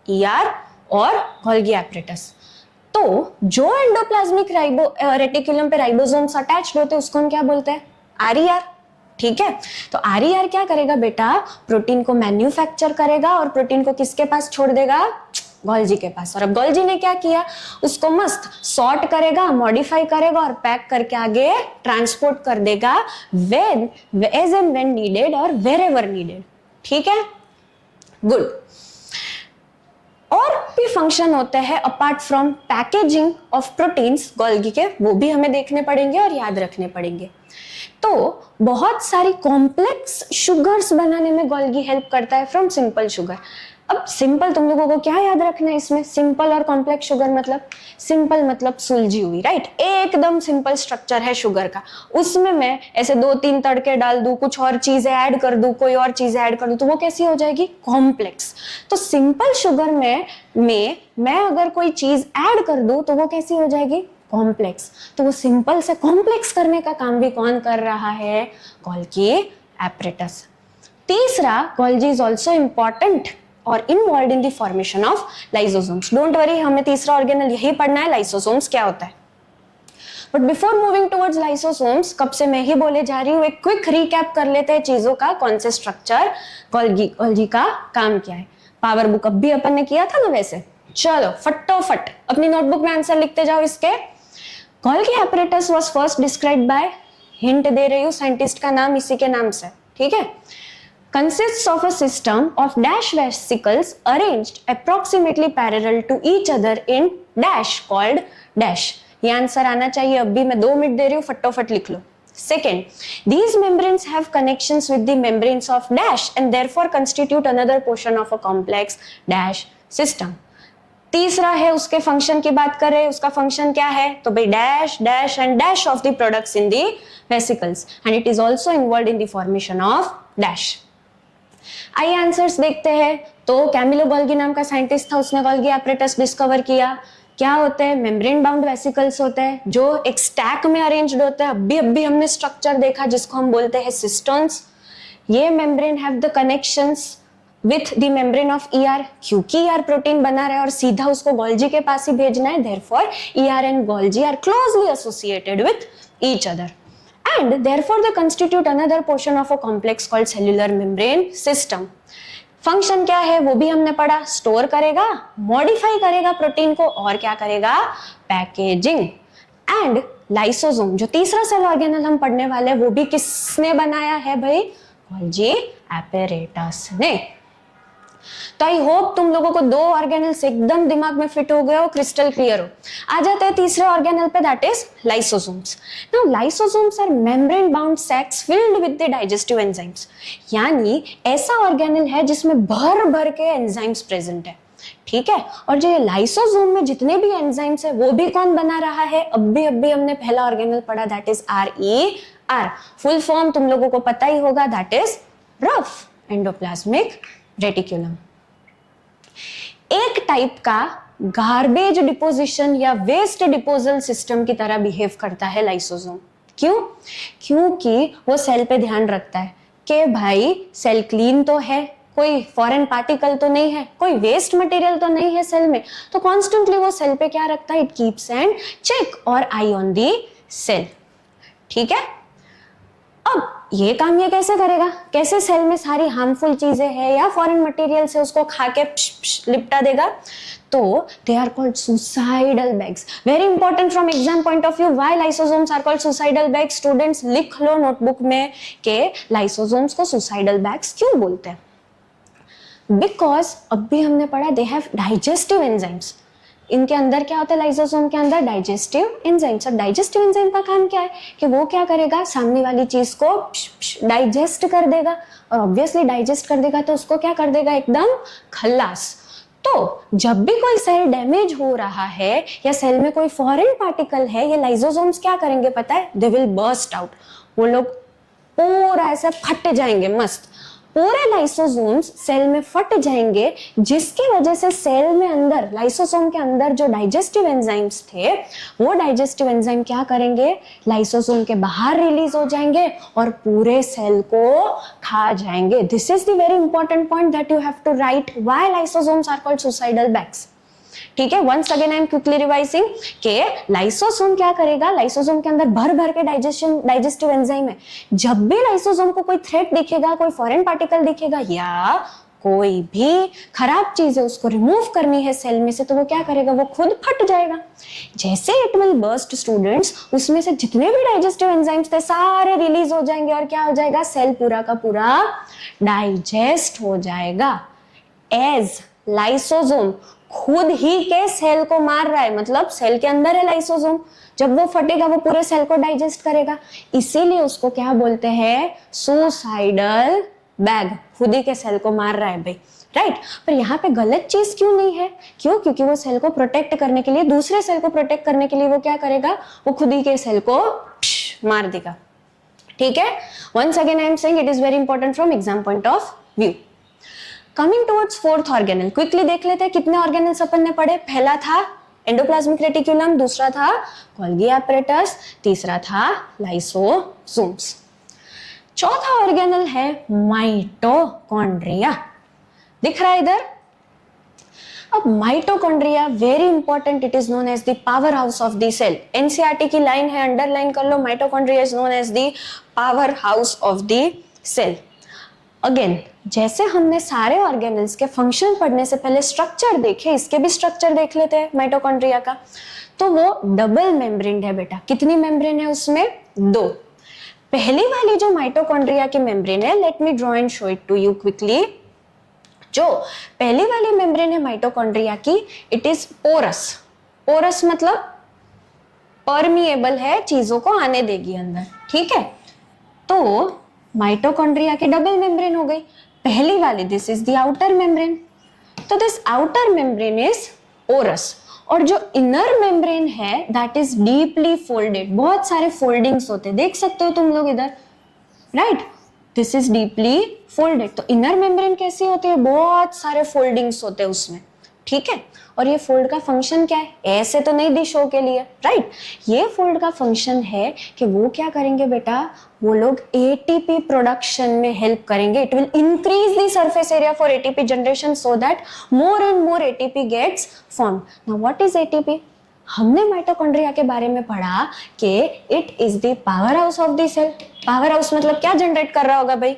ER और गोल्गी एपरेटस। तो जो एंडोप्लाज्मिक रेटिकुलम पे राइबोसोम्स अटैच्ड होते हैं उसको हम क्या बोलते हैं? RER, ठीक है। तो RER क्या करेगा बेटा? प्रोटीन को मैन्युफैक्चर करेगा और प्रोटीन को किसके पास छोड़ देगा? गोल्जी के पास। और अब गोल्जी ने क्या किया? उसको मस्त सॉर्ट करेगा, मॉडिफाई करेगा और पैक करके आगे ट्रांसपोर्ट कर देगा when, as and when needed और वेरेवर नीडेड, ठीक है, गुड। और भी फंक्शन होते हैं apart from packaging of proteins Golgi के, वो भी हमें देखने पड़ेंगे और याद रखने पड़ेंगे। तो बहुत सारी कॉम्प्लेक्स शुगर्स बनाने में गोल्गी हेल्प करता है फ्रॉम सिंपल शुगर। अब सिंपल तुम लोगों को क्या याद रखना है इसमें? सिंपल और कॉम्प्लेक्स शुगर मतलब, सिंपल मतलब सुलझी हुई, राइट, एकदम सिंपल स्ट्रक्चर है शुगर का, उसमें मैं ऐसे 2-3 तड़के डाल दूं, कुछ और चीजें ऐड कर दूं, कोई और चीजें ऐड कर दूं, तो वो कैसी हो जाएगी? कॉम्प्लेक्स। तो सिंपल शुगर में मैं अगर कोई चीज ऐड कर दूं तो वो कैसी हो जाएगी? कॉम्प्लेक्स। तो वो सिंपल से कॉम्प्लेक्स करने का काम भी कौन कर रहा है? Golgi apparatus. तीसरा, गोल्गी इज ऑल्सो इंपॉर्टेंट और involve in the formation of lysosomes. Don't worry, हमें तीसरा ऑर्गेनल यही पढ़ना है, लाइसोसोम्स क्या होता है। But before moving towards lysosomes, कब से मैं ही बोले जा रही हूँ, एक क्विक रिकैप कर लेते हैं चीजों का, कौन से स्ट्रक्चर, गोल्गी का काम क्या है। पावर बुक अब भी अपन ने किया था ना वैसे। चलो फटाफट अपनी नोटबुक में आंसर लिखते जाओ इसके। Golgi apparatus was first described by, hint दे रही हूँ, साइंटिस्ट का नाम इसी के नाम से, ठीक है। consists of a system of dash vesicles arranged approximately parallel to each other in dash called dash. ये आंसर आना चाहिए, अभी मैं 2 मिनट दे रही हूँ, फटाफट लिख लो. Second, these membranes have connections with the membranes of dash and therefore constitute another portion of a complex dash system. तीसरा है उसके फंक्शन की बात कर रहे हैं, उसका फंक्शन क्या है, तो भाई dash dash and dash of the products in the vesicles and it is also involved in the formation of dash. आइए आंसर्स देखते हैं. तो कैमिलो गोल्गी नाम का साइंटिस्ट था, उसने गोल्गी एपरेटस डिस्कवर किया. क्या होते हैं, मेम्ब्रेन बाउंड वेसिकल्स होते हैं जो एक स्टैक में अरेंज्ड होते हैं. अभी हमने स्ट्रक्चर देखा जिसको हम बोलते हैं सिस्टोन्स. ये membrane have the connections with the membrane of ER, क्योंकि ईआर प्रोटीन बना रहा है और सीधा उसको गोल्जी के पास ही भेजना है. Therefore ER and Golgi are closely associated with each other and therefore they constitute another portion of a complex called cellular membrane system. Function क्या है वो भी हमने पढ़ा, स्टोर करेगा, मॉडिफाई करेगा प्रोटीन को और क्या करेगा, पैकेजिंग. एंड लाइसोसोम जो तीसरा सेल ऑर्गेनल हम पढ़ने वाले हैं वो भी किसने बनाया है भाई, गोल्जी एपरेटस ने. तो आई होप तुम लोगों को 2 ऑर्गेनल्स एकदम दिमाग में फिट हो गए हो, क्रिस्टल क्लियर हो. आ जाते हैं तीसरे ऑर्गेनल पे, that is lysosomes. Now lysosomes are membrane bound sacs filled with the digestive enzymes. यानी ऐसा ऑर्गेनल है जिसमें भर भर के एंजाइम्स प्रेजेंट है. ठीक है, और जो ये लाइसोसोम में जितने भी एंजाइम्स है वो भी कौन बना रहा है, अभी हमने पहला ऑर्गेनल पढ़ा, that is RER. Full form तुम लोगों को पता ही होगा, that is rough endoplasmic reticulum. एक टाइप का गार्बेज डिपोजिशन या वेस्ट डिपोजल सिस्टम की तरह बिहेव करता है लाइसोसोम. क्यों, क्योंकि वो सेल पे ध्यान रखता है कि भाई सेल क्लीन तो है, कोई फॉरेन पार्टिकल तो नहीं है, कोई वेस्ट मटेरियल तो नहीं है सेल में. तो कॉन्स्टेंटली वो सेल पे क्या रखता है, इट कीप्स एंड चेक और आई ऑन दी सेल. ठीक है, अब ये काम ये कैसे करेगा, कैसे सेल में सारी हार्मफुल चीजें हैं या फॉरेन मटेरियल से उसको खा के लिपटा देगा. तो they are called suicidal bags. Very important from exam point of view, why lysosomes are called suicidal bags. Students लिख लो नोटबुक में कि लाइसोसोम्स को सुसाइडल बैग्स क्यों बोलते हैं. बिकॉज अभी हमने पढ़ा दे हैव डाइजेस्टिव एंजाइम्स. इनके अंदर क्या होता है, लाइसोसोम के अंदर डाइजेस्टिव एंजाइम्स. और डाइजेस्टिव एंजाइम का काम क्या है कि वो क्या करेगा, सामने वाली चीज को डाइजेस्ट कर देगा. और ऑब्वियसली डाइजेस्ट कर देगा तो उसको क्या कर देगा, एकदम खल्लास. तो जब भी कोई सेल डैमेज हो रहा है या सेल में कोई फॉरेन पार्टिकल है, ये लाइसोसोम्स क्या करेंगे पता है, दे विल बर्स्ट आउट. वो लोग पूरा ऐसे फट जाएंगे, मस्त पूरे लाइसोसोम्स सेल में फट जाएंगे, जिसकी वजह से सेल में अंदर लाइसोसोम के अंदर जो डाइजेस्टिव एंजाइम्स थे वो डाइजेस्टिव एंजाइम क्या करेंगे, लाइसोसोम के बाहर रिलीज हो जाएंगे और पूरे सेल को खा जाएंगे. This is the very important point that you have to write, why lysosomes are called suicidal bags. ठीक है, once again I am quickly revising के लाइसोसोम क्या करेगा, लाइसोसोम के अंदर भर भर के डाइजेस्टिव एंजाइम है. जब भी लाइसोसोम को कोई थ्रेट दिखेगा, कोई फॉरेन पार्टिकल दिखेगा या कोई भी खराब चीज है उसको रिमूव करनी है सेल में से, तो वो क्या करेगा, वो खुद फट जाएगा. जैसे इट विल बर्स्ट स्टूडेंट्स, उसमें से जितने भी डाइजेस्टिव एंजाइम्स थे सारे रिलीज हो जाएंगे और क्या हो जाएगा, सेल पूरा का पूरा डाइजेस्ट हो जाएगा. एज लाइसोसोम खुद ही के सेल को मार रहा है, मतलब सेल के अंदर है लाइसोसोम, जब वो फटेगा वो पूरे सेल को डाइजेस्ट करेगा. इसीलिए उसको क्या बोलते हैं, सुसाइडल बैग. खुद ही के सेल को मार रहा है भाई, राइट. पर यहाँ पे गलत चीज क्यों नहीं है, क्यों, क्योंकि वो सेल को प्रोटेक्ट करने के लिए, दूसरे सेल को प्रोटेक्ट करने के लिए वो क्या करेगा, वो खुद ही के सेल को मार देगा. ठीक है, once again I am saying it is very important from exam point of view. Coming towards fourth organelle, quickly देख लेते हैं कितने ऑर्गेनल्स अपन ने पढ़े. पहला था एंडोप्लाज्मिक रेटिकुलम, दूसरा था गोल्गी एपरेटस, तीसरा था लाइसोसोम्स. चौथा ऑर्गेनल है माइटोकॉन्ड्रिया. दिख रहा है इधर. अब mitochondria very important, it is known as the power house of the cell. NCERT की लाइन है, अंडरलाइन कर लो, mitochondria is known as the power house of the cell. Again जैसे हमने सारे ऑर्गेनल्स के फंक्शन पढ़ने से पहले स्ट्रक्चर देखे, इसके भी स्ट्रक्चर देख लेते हैं माइटोकॉन्ड्रिया का. तो वो डबल मेम्ब्रेन है बेटा. कितनी मेम्ब्रेन है उसमें, 2. पहली वाली जो माइटोकॉन्ड्रिया की मेम्ब्रेन है, let me draw and show it to you quickly. जो पहली वाली मेम्ब्रेन है माइटोकॉन्ड्रिया की, इट इज पोरस। पोरस मतलब परमिएबल है, चीजों को आने देगी अंदर, ठीक है। तो माइटोकॉन्ड्रिया की डबल मेम्ब्रेन हो गई। पहली वाली, this is the outer membrane, तो this outer membrane is porous, और जो इनर मेम्ब्रेन है दैट इज डीपली फोल्डेड। बहुत सारे फोल्डिंग्स होते हैं, देख सकते हो तुम लोग इधर, right, this is deeply folded. तो इनर मेम्ब्रेन कैसी होती है, बहुत सारे फोल्डिंग्स होते हैं उसमें, ठीक है। और ये फोल्ड का फंक्शन क्या है, ऐसे तो नहीं दी शो के लिए, राइट। ये फोल्ड का फंक्शन है कि वो क्या करेंगे बेटा, वो लोग एटीपी प्रोडक्शन में हेल्प करेंगे। It will increase the surface area for ATP generation so that more and more ATP gets formed. Now what is ATP? हमने माइटोकॉन्ड्रिया के बारे में पढ़ा कि it is the power house of the cell. Power house मतलब क्या generate कर रहा होगा भाई,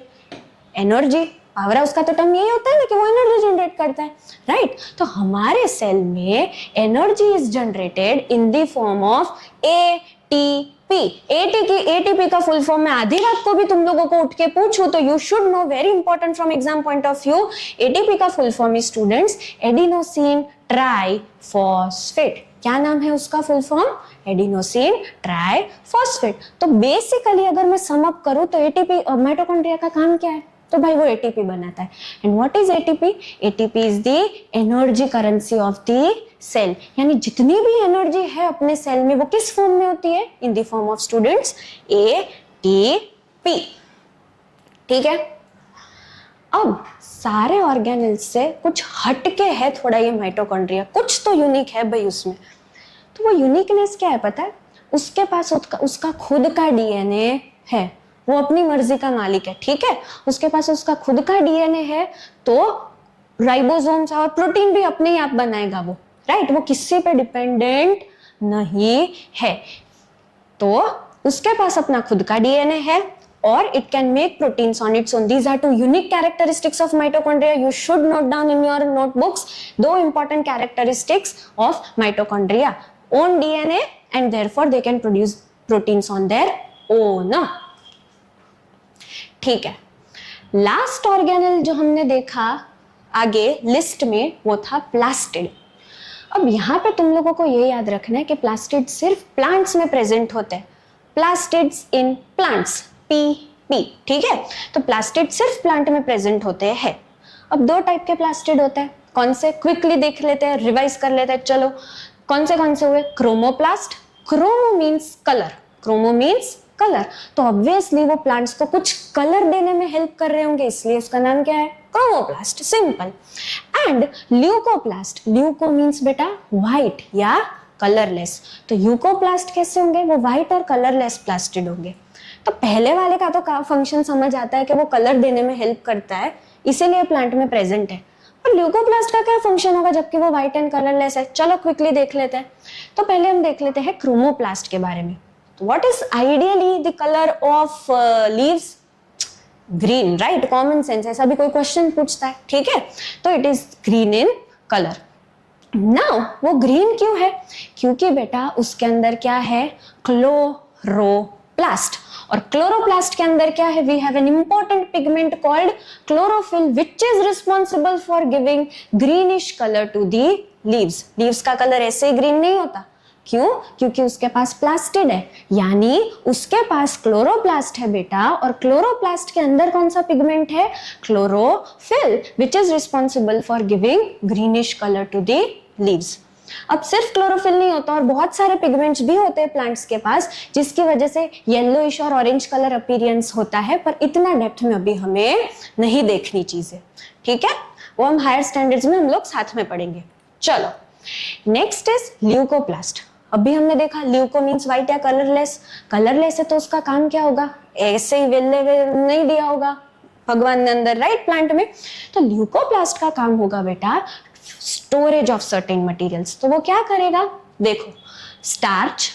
एनर्जी। पावर हाउस का तो टर्म यही होता है ना कि वो एनर्जी जनरेट करता है, राइट। तो हमारे सेल में energy is generated in the form of ATP. ATP का फुल फॉर्म मैं आधी रात को भी तुम लोगों को उठ के पूछूं तो you should know, very important from exam point of view. ATP का full form is students adenosine triphosphate. क्या नाम है उसका फुल फॉर्म? Adenosine triphosphate. तो बेसिकली अगर मैं सम अप करूं तो एटीपी, माइटोकॉन्ड्रिया का काम क्या है, तो भाई वो एटीपी बनाता है। And what is ATP? ATP is the energy currency of the cell. यानी जितनी भी एनर्जी है अपने सेल में वो किस फॉर्म में होती है? In the form of students ATP, ठीक है। अब सारे ऑर्गेनेल्स से कुछ हटके है थोड़ा ये माइटोकॉन्ड्रिया, कुछ तो यूनिक है भाई उसमें। तो वो यूनिकनेस क्या है पता है? उसके पास उसका खुद का डीएनए है, वो अपनी मर्जी का मालिक है, ठीक है। उसके पास उसका खुद का डीएनए है, तो राइबोसोम्स और प्रोटीन भी अपने ही आप बनाएगा वो, राइट। वो किसी पे डिपेंडेंट नहीं है। तो उसके पास अपना खुद का डीएनए है और it can make proteins on its own. These are two unique characteristics of mitochondria. You should note down in your notebooks दो important characteristics of mitochondria. Own DNA and therefore they can produce proteins on their own. ठीक है। Last organelle जो हमने देखा आगे list में वो था प्लास्टिड। अब यहाँ पे तुम लोगों को ये याद रखना है कि प्लास्टिड सिर्फ प्लांट्स में प्रेजेंट होते हैं। प्लास्टिड्स इन प्लांट्स, पी, ठीक है। तो प्लास्टिड सिर्फ प्लांट में प्रेजेंट होते हैं। अब दो टाइप के प्लास्टिड होते हैं, कौन से? क्विकली देख लेते हैं, रिवाइज कर लेते हैं। चलो कौन से हुए? Chromoplast. Chromo means colour, chromo means colour. तो ऑब्वियसली वो प्लांट्स को कुछ कलर देने में हेल्प कर रहे होंगे, इसलिए उसका नाम क्या है? Chromoplast, simple. And leucoplast, leuco means बेटा व्हाइट या कलरलेस। तो यूकोप्लास्ट कैसे होंगे? वो व्हाइट और कलरलेस प्लास्टिड होंगे। तो पहले वाले का तो फंक्शन समझ आता है कि वो कलर देने में हेल्प करता है, इसीलिए प्लांट में प्रेजेंट है। और ल्यूकोप्लास्ट का क्या फंक्शन होगा जबकि वो व्हाइट एंड कलरलेस है? चलो क्विकली देख लेते हैं। तो पहले हम देख लेते हैं क्रोमोप्लास्ट के बारे में। तो what is ideally the colour of leaves? Green, right, common sense, ऐसा भी कोई क्वेश्चन पूछता है, ठीक है। तो it is green in colour. Now वो ग्रीन क्यों है? क्योंकि बेटा उसके अंदर क्या है? क्लोरोप्लास्ट। और क्लोरोप्लास्ट के अंदर क्या है? We have an important pigment called chlorophyll which is responsible for giving greenish colour to the leaves. Leaves का कलर ऐसे ही ग्रीन नहीं होता, क्यों? क्योंकि उसके पास प्लास्टिड है, यानी उसके पास क्लोरोप्लास्ट है बेटा। और क्लोरोप्लास्ट के अंदर कौन सा पिगमेंट है? Chlorophyll which is responsible for giving greenish colour to the leaves. अब सिर्फ क्लोरोफिल नहीं होता और बहुत सारे पिगमेंट्स भी होते हैं प्लांट्स के पास, जिसकी वजह से येलोइश और ऑरेंज कलर अपीयरेंस होता है, पर इतना डेप्थ में अभी हमें नहीं देखनी चीजें, ठीक है। वो हम हायर स्टैंडर्ड्स में हम लोग साथ में पढ़ेंगे। चलो नेक्स्ट इज ल्यूकोप्लास्ट। अभी हमने देखा ल्यूको मीन्स व्हाइट या कलरलेस। कलरलेस है तो उसका काम क्या होगा? ऐसे ही वेल्ले नहीं दिया होगा भगवान ने अंदर, राइट, प्लांट में। तो ल्यूकोप्लास्ट का काम होगा बेटा स्टोरेज ऑफ सर्टेन मटेरियल्स। तो वो क्या करेगा? देखो, स्टार्च,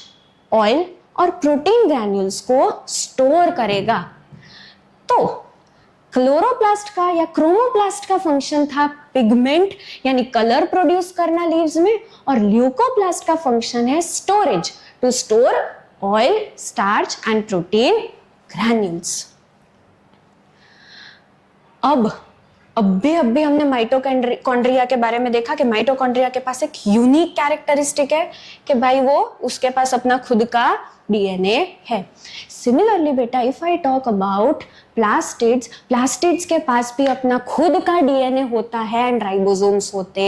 ऑयल और प्रोटीन ग्रैन्यूल्स को स्टोर करेगा। तो क्लोरोप्लास्ट का या क्रोमोप्लास्ट का फंक्शन था पिगमेंट यानी कलर प्रोड्यूस करना लीव्स में, और ल्यूकोप्लास्ट का फंक्शन है storage, to store oil, starch and protein granules. अभी हमने माइटोकॉन्ड्रिया के बारे में देखा कि माइटोकॉन्ड्रिया के पास एक यूनिक कैरेक्टरिस्टिक है कि भाई वो उसके पास अपना खुद का डीएनए है। सिमिलरली बेटा if I talk about plastids के पास भी अपना खुद का डीएनए होता है एंड राइबोसोम्स होते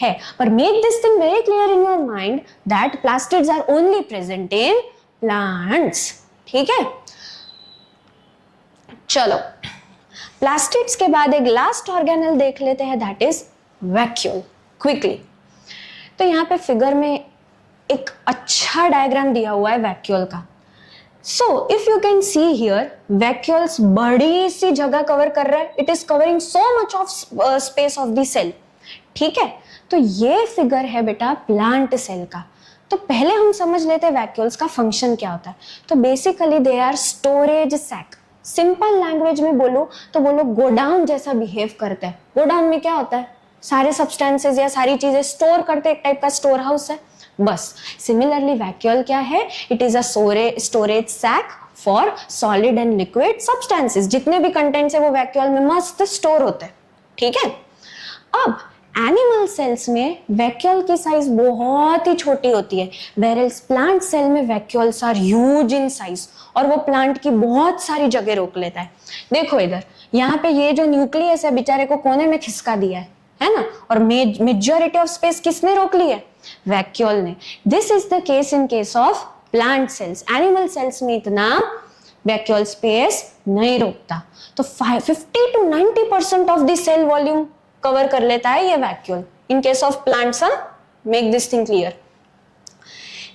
हैं। पर make this thing very clear in your mind that plastids are only present in plants. ठीक है, चलो प्लास्टिड्स के बाद एक लास्ट ऑर्गेनल देख लेते हैं, दैट इज वैक्यूल। क्विकली, तो यहाँ पे फिगर में एक अच्छा डायग्राम दिया हुआ है वैक्यूल का। So if you can see here, vacuoles बड़ी सी जगह कवर कर रहा है, it is covering so much of space of the cell. ठीक है, तो ये फिगर है बेटा प्लांट सेल का। तो पहले हम समझ लेते हैं वैक्यूल्स का फंक्शन क्या होता है। तो basically they are storage sac. Simple language में बोलो तो वो लोग गोडाउन जैसा बिहेव करते हैं। गोडाउन में क्या होता है, सारे सब्सटेंसेस या सारी चीजें स्टोर करते, एक टाइप का स्टोर हाउस है बस। सिमिलरली वैक्यूल क्या है, it is a storage sac for solid and liquid substances. जितने भी कंटेंट्स है वो वैक्यूल में मस्त स्टोर होते हैं। ठीक है, अब एनिमल सेल्स में वैक्यूल की साइज बहुत ही छोटी होती है, वेयरएल्स प्लांट सेल में vacuoles are huge in size और वो प्लांट की बहुत सारी जगह रोक लेता है। देखो इधर, यहाँ पे ये जो न्यूक्लियस है बेचारे को कोने में खिसका दिया है ना, और मेजॉरिटी ऑफ स्पेस किसने रोक ली है, वैक्यूल ने। This is the case in case of plant cells. Animal cells में इतना वैक्यूल स्पेस नहीं रोकता, तो 50 to 90% of the cell volume cover कर लेता है ये vacuole. In case of plants, make this thing clear.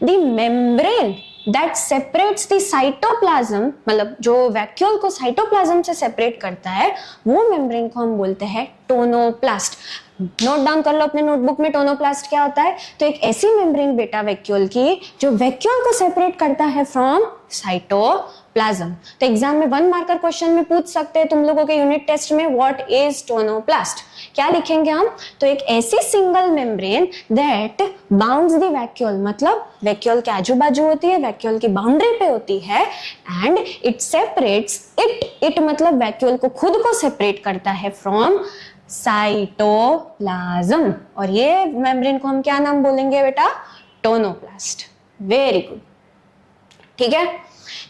The membrane that separates the cytoplasm, मतलब जो वैक्यूल को साइटोप्लाज्म से सेपरेट करता है, वो मेम्ब्रेन को हम बोलते हैं टोनोप्लास्ट। नोट डाउन कर लो अपने नोटबुक में टोनोप्लास्ट क्या होता है। तो एक ऐसी मेम्ब्रेन बेटा वैक्यूल की जो वैक्यूल को सेपरेट करता है फ्रॉम साइटोप्लाज्म। तो एग्जाम में 1 मार्कर क्वेश्चन में पूछ सकते हैं तुम लोगों के यूनिट टेस्ट में, व्हाट इज टोनोप्लास्ट, क्या लिखेंगे हम। तो एक ऐसी single membrane that bounds the vacuole, मतलब वैक्यूल के आजू बाजू होती है, वैक्यूल की बाउंड्री पे होती है, एंड इट सेपरेट्स इट मतलब वैक्यूल को खुद को सेपरेट करता है फ्रॉम साइटोप्लाज्म। और ये मेम्ब्रेन को हम क्या नाम बोलेंगे बेटा, टोनोप्लास्ट। Very good. ठीक है,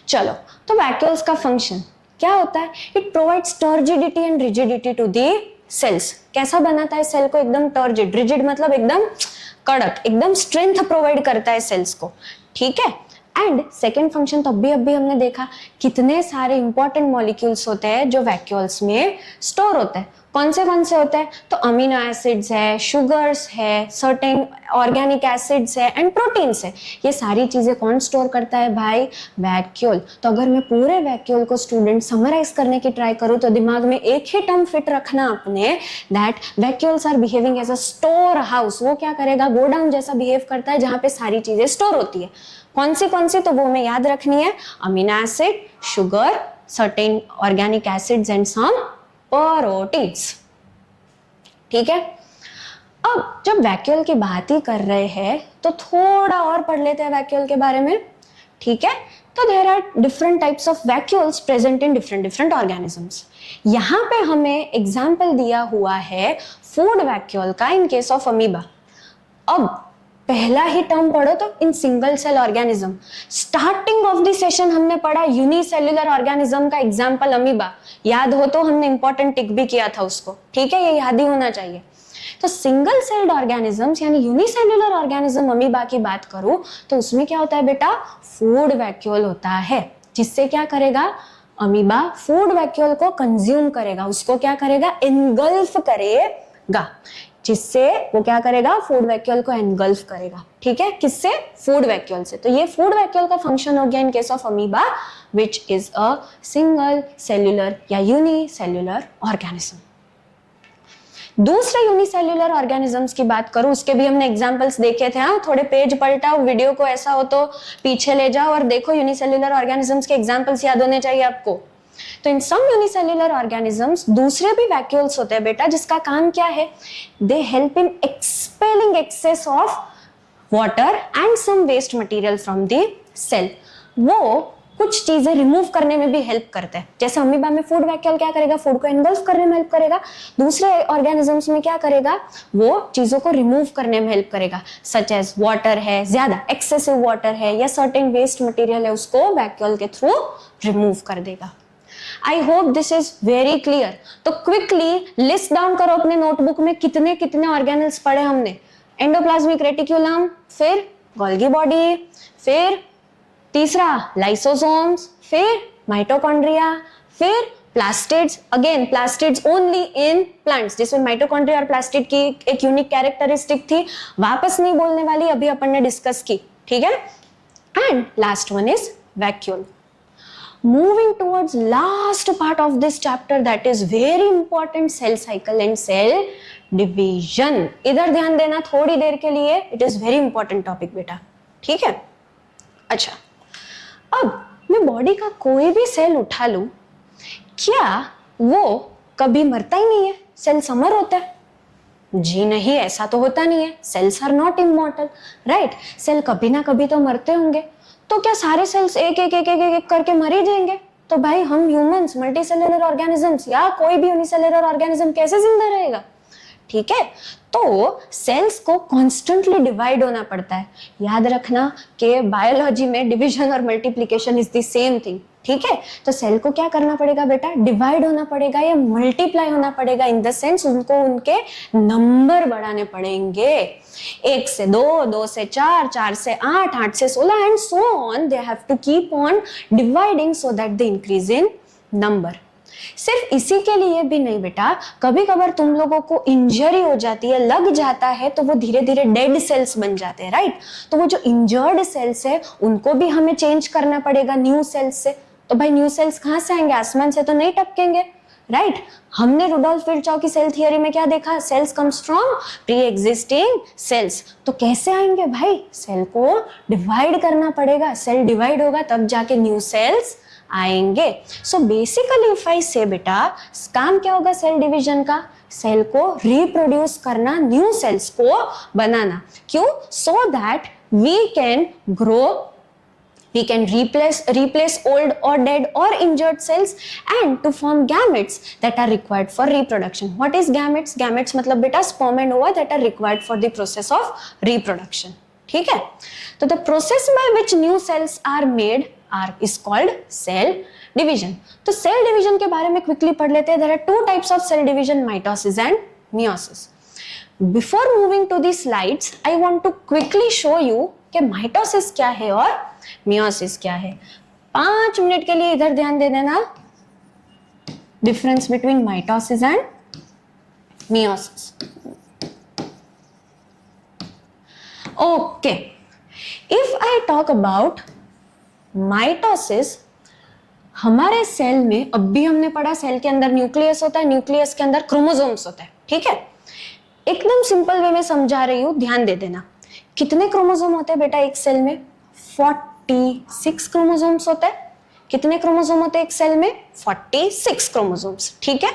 चलो तो वैक्यूल्स का फंक्शन क्या होता है, it provides turgidity and rigidity to the cells. कैसा बनाता है सेल को, एकदम टर्जिड, रिजिड मतलब एकदम कड़क, एकदम स्ट्रेंथ प्रोवाइड करता है सेल्स को। ठीक है, एंड सेकेंड फंक्शन तो अभी हमने देखा, कितने सारे इंपॉर्टेंट मॉलिक्यूल्स होते हैं जो वैक्यूल्स में स्टोर होते हैं। कौन से होते हैं, तो अमीनो एसिड्स है, शुगर्स है, सर्टेन ऑर्गेनिक एसिड्स है एंड प्रोटीन्स है। ये सारी चीजें कौन स्टोर करता है भाई, वैक्यूल। तो अगर मैं पूरे वैक्यूल को स्टूडेंट समराइज करने की ट्राई करूं तो दिमाग में एक ही टर्म फिट रखना अपने, that vacuoles are behaving as a store house. वो क्या करेगा, गोडाउन जैसा बिहेव करता है जहां पे सारी चीजें स्टोर होती है। कौन सी तो वो हमें याद रखनी है, amino acid, sugar, certain organic acids and some proteins. ठीक है, अब जब वैक्यूल की बात ही कर रहे हैं तो थोड़ा और पढ़ लेते हैं वैक्यूल के बारे में। ठीक है, तो there are different types of vacuoles present in different organisms. यहाँ पे हमें एग्जाम्पल दिया हुआ है फूड वैक्यूल का इन केस ऑफ अमीबा। अब पहला ही टर्म पढ़ो तो in single cell organism. Starting of the session हमने पढ़ा यूनिसेल्युलर ऑर्गेनिज्म का एग्जांपल अमीबा, याद हो तो हमने इंपॉर्टेंट टिक भी किया था उसको। ठीक है, ये याद ही होना चाहिए। तो सिंगल सेल्ड ऑर्गेनिजम्स यानी यूनिसेल्युलर ऑर्गेनिज्म अमीबा की बात करूं तो उसमें क्या होता है बेटा, फूड वैक्यूल होता है, जिससे क्या करेगा, अमीबा फूड वैक्यूल को कंज्यूम करेगा, उसको क्या करेगा, एनगल्फ करेगा, जिससे वो क्या करेगा, फूड वैक्यूल को एनगल्फ करेगा। ठीक है, किससे, फूड वैक्यूल से। तो ये फूड वैक्यूल का फंक्शन हो गया इन case of amoeba, which is a single cellular या यूनिसेल्युलर ऑर्गेनिज्म। दूसरे यूनिसेल्युलर ऑर्गेनिजम्स की बात करूं, उसके भी हमने एग्जांपल्स देखे थे। हाँ, थोड़े पेज पलटाओ, वीडियो को ऐसा हो तो पीछे ले जाओ और देखो, यूनिसेल्युलर ऑर्गेनिजम्स के एग्जांपल्स याद होने चाहिए आपको। तो इन सम यूनिसेल्युलर ऑर्गेनिजम्स दूसरे भी वैक्यूल्स होते हैं बेटा, जिसका काम क्या है, they help in expelling excess of water and some waste material from the cell. वो कुछ चीजें रिमूव करने में भी हेल्प करते हैं। जैसे अमीबा में फूड वैक्यूल क्या करेगा, फूड को एनगल्फ करने में हेल्प करेगा। दूसरे ऑर्गेनिजम्स में क्या करेगा, वो चीजों को रिमूव करने में हेल्प करेगा, सच एज वाटर है, ज्यादा एक्सेसिव वाटर है या सर्टेन वेस्ट मटेरियल है, उसको वैक्यूल के थ्रू रिमूव कर देगा। आई hope this is very clear. तो क्विकली लिस्ट डाउन करो अपने नोटबुक में कितने कितने ऑर्गेनल्स पढ़े हमने। एंडोप्लाज्मिक रेटिकुलम, फिर गोल्गी बॉडी, फिर तीसरा लाइसोसोम्स, फिर माइटोकॉन्ड्रिया, फिर plastids. Again plastids only in plants, जिसमें माइटोकॉन्ड्रिया और प्लास्टिड की एक यूनिक कैरेक्टरिस्टिक थी, वापस नहीं बोलने वाली, अभी अपन ने डिस्कस की, ठीक है। And last one is vacuole. Moving towards last part of this chapter, that is very important, cell cycle and cell division. इधर ध्यान देना थोड़ी देर के लिए, it is very important topic बेटा, ठीक है। अच्छा, अब मैं बॉडी का कोई भी सेल उठा लूं, क्या वो कभी मरता ही नहीं है? सेल समर होता है? जी नहीं, ऐसा तो होता नहीं है। Cells are not immortal, right. Cell कभी ना कभी तो मरते होंगे। तो क्या सारे सेल्स एक एक एक एक एक करके मर ही जाएंगे? तो भाई हम ह्यूमंस, मल्टीसेलुलर ऑर्गेनिजम्स या कोई भी यूनिसेलुलर ऑर्गेनिज्म कैसे जिंदा रहेगा? ठीक है, तो सेल्स को कॉन्स्टेंटली डिवाइड होना पड़ता है। याद रखना कि बायोलॉजी में डिवीजन और multiplication is the same thing, ठीक है। तो सेल को क्या करना पड़ेगा बेटा, डिवाइड होना पड़ेगा या मल्टीप्लाई होना पड़ेगा, इन द सेंस उनको उनके नंबर बढ़ाने पड़ेंगे। 1 से 2, 2 से 4, 4 से 8, 8 से 16 and so on. They have to keep on dividing so that they increase in number. सिर्फ इसी के लिए भी नहीं बेटा, कभी कभार तुम लोगों को इंजरी हो जाती है, लग जाता है, तो वो धीरे धीरे डेड सेल्स बन जाते हैं, राइट। तो वो जो इंजर्ड सेल्स है उनको भी हमें चेंज करना पड़ेगा न्यू सेल्स से। तो भाई न्यू सेल्स कहां से आएंगे? आसमान से तो नहीं टपकेंगे, राइट। हमने रुडोल्फ विर्चॉ की सेल थियरी में क्या देखा? Sales comes from pre existing cells. तो कैसे आएंगे भाई? सेल को डिवाइड करना पड़ेगा, सेल डिवाइड होगा तब जाके न्यू सेल्स आएंगे। सो बेसिकली इफ आई से बेटा, काम क्या होगा सेल डिवीजन का? सेल को रिप्रोड्यूस करना, न्यू सेल्स को बनाना। क्यों? So that we can grow, we can replace old or dead or injured cells and to form gametes that are required for reproduction. What is gametes? Gametes मतलब बेटा sperm and ova that are required for the process of reproduction. ठीक है, तो the process by which new cells are made is called cell division. तो cell division के बारे में quickly पढ़ लेते हैं. There are 2 types of cell division, mitosis and meiosis. Before moving to the slides, I want to quickly show you कि mitosis क्या है और मियोसिस क्या है। 5 मिनट के लिए इधर ध्यान दे देना, difference between mitosis and meiosis. Okay, if I talk about mitosis, हमारे सेल में, अब भी हमने पढ़ा सेल के अंदर न्यूक्लियस होता है, न्यूक्लियस के अंदर क्रोमोसोम्स होता है, ठीक है। एकदम सिंपल वे में समझा रही हूं, ध्यान दे देना। कितने क्रोमोसोम होते हैं बेटा एक सेल में? 46 क्रोमोसोम्स होते हैं। कितने क्रोमोसोम होते हैं एक सेल में? 46 क्रोमोसोम्स, ठीक है।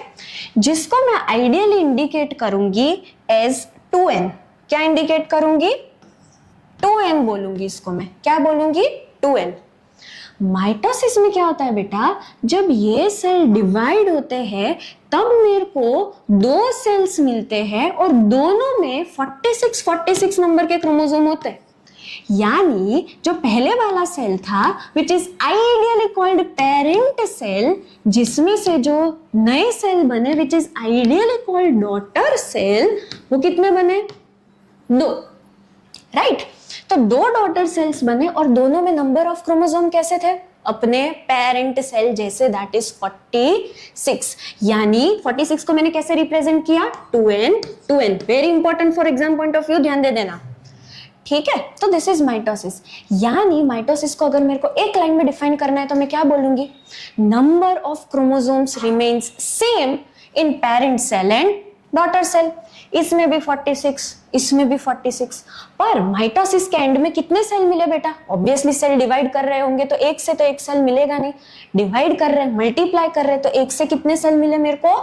जिसको मैं आइडियली इंडिकेट करूंगी एज 2n। क्या इंडिकेट करूंगी? 2n बोलूंगी इसको मैं। क्या बोलूंगी? 2n। माइटोसिस में क्या होता है बेटा, जब ये सेल डिवाइड होते हैं तब मेरे को 2 सेल्स मिलते हैं और दोनों में 46 नंबर के क्रोमोसोम होते हैं। यानी जो पहले वाला सेल था which is ideally called parent cell, जिसमें से जो नए सेल बने which is ideally called daughter cell, वो कितने बने? 2, राइट। तो 2 डॉटर सेल्स बने और दोनों में नंबर ऑफ क्रोमोसोम कैसे थे? अपने पेरेंट सेल जैसे, दैट इज 46। यानी 46 को मैंने कैसे रिप्रेजेंट किया? 2n। Very important for exam point of view, ध्यान दे देना, ठीक है। तो दिस इज माइटोसिस। यानी माइटोसिस को अगर मेरे को एक लाइन में डिफाइन करना है तो मैं क्या बोलूंगी? Number of chromosomes remains same in parent cell and daughter cell. इसमें भी 46, इसमें भी 46। पर माइटोसिस के एंड में कितने सेल मिले बेटा? ऑब्वियसली सेल डिवाइड कर रहे होंगे तो एक से तो एक सेल मिलेगा नहीं, डिवाइड कर रहे हैं, मल्टीप्लाई कर रहे हैं, तो एक से कितने सेल मिले मेरे को?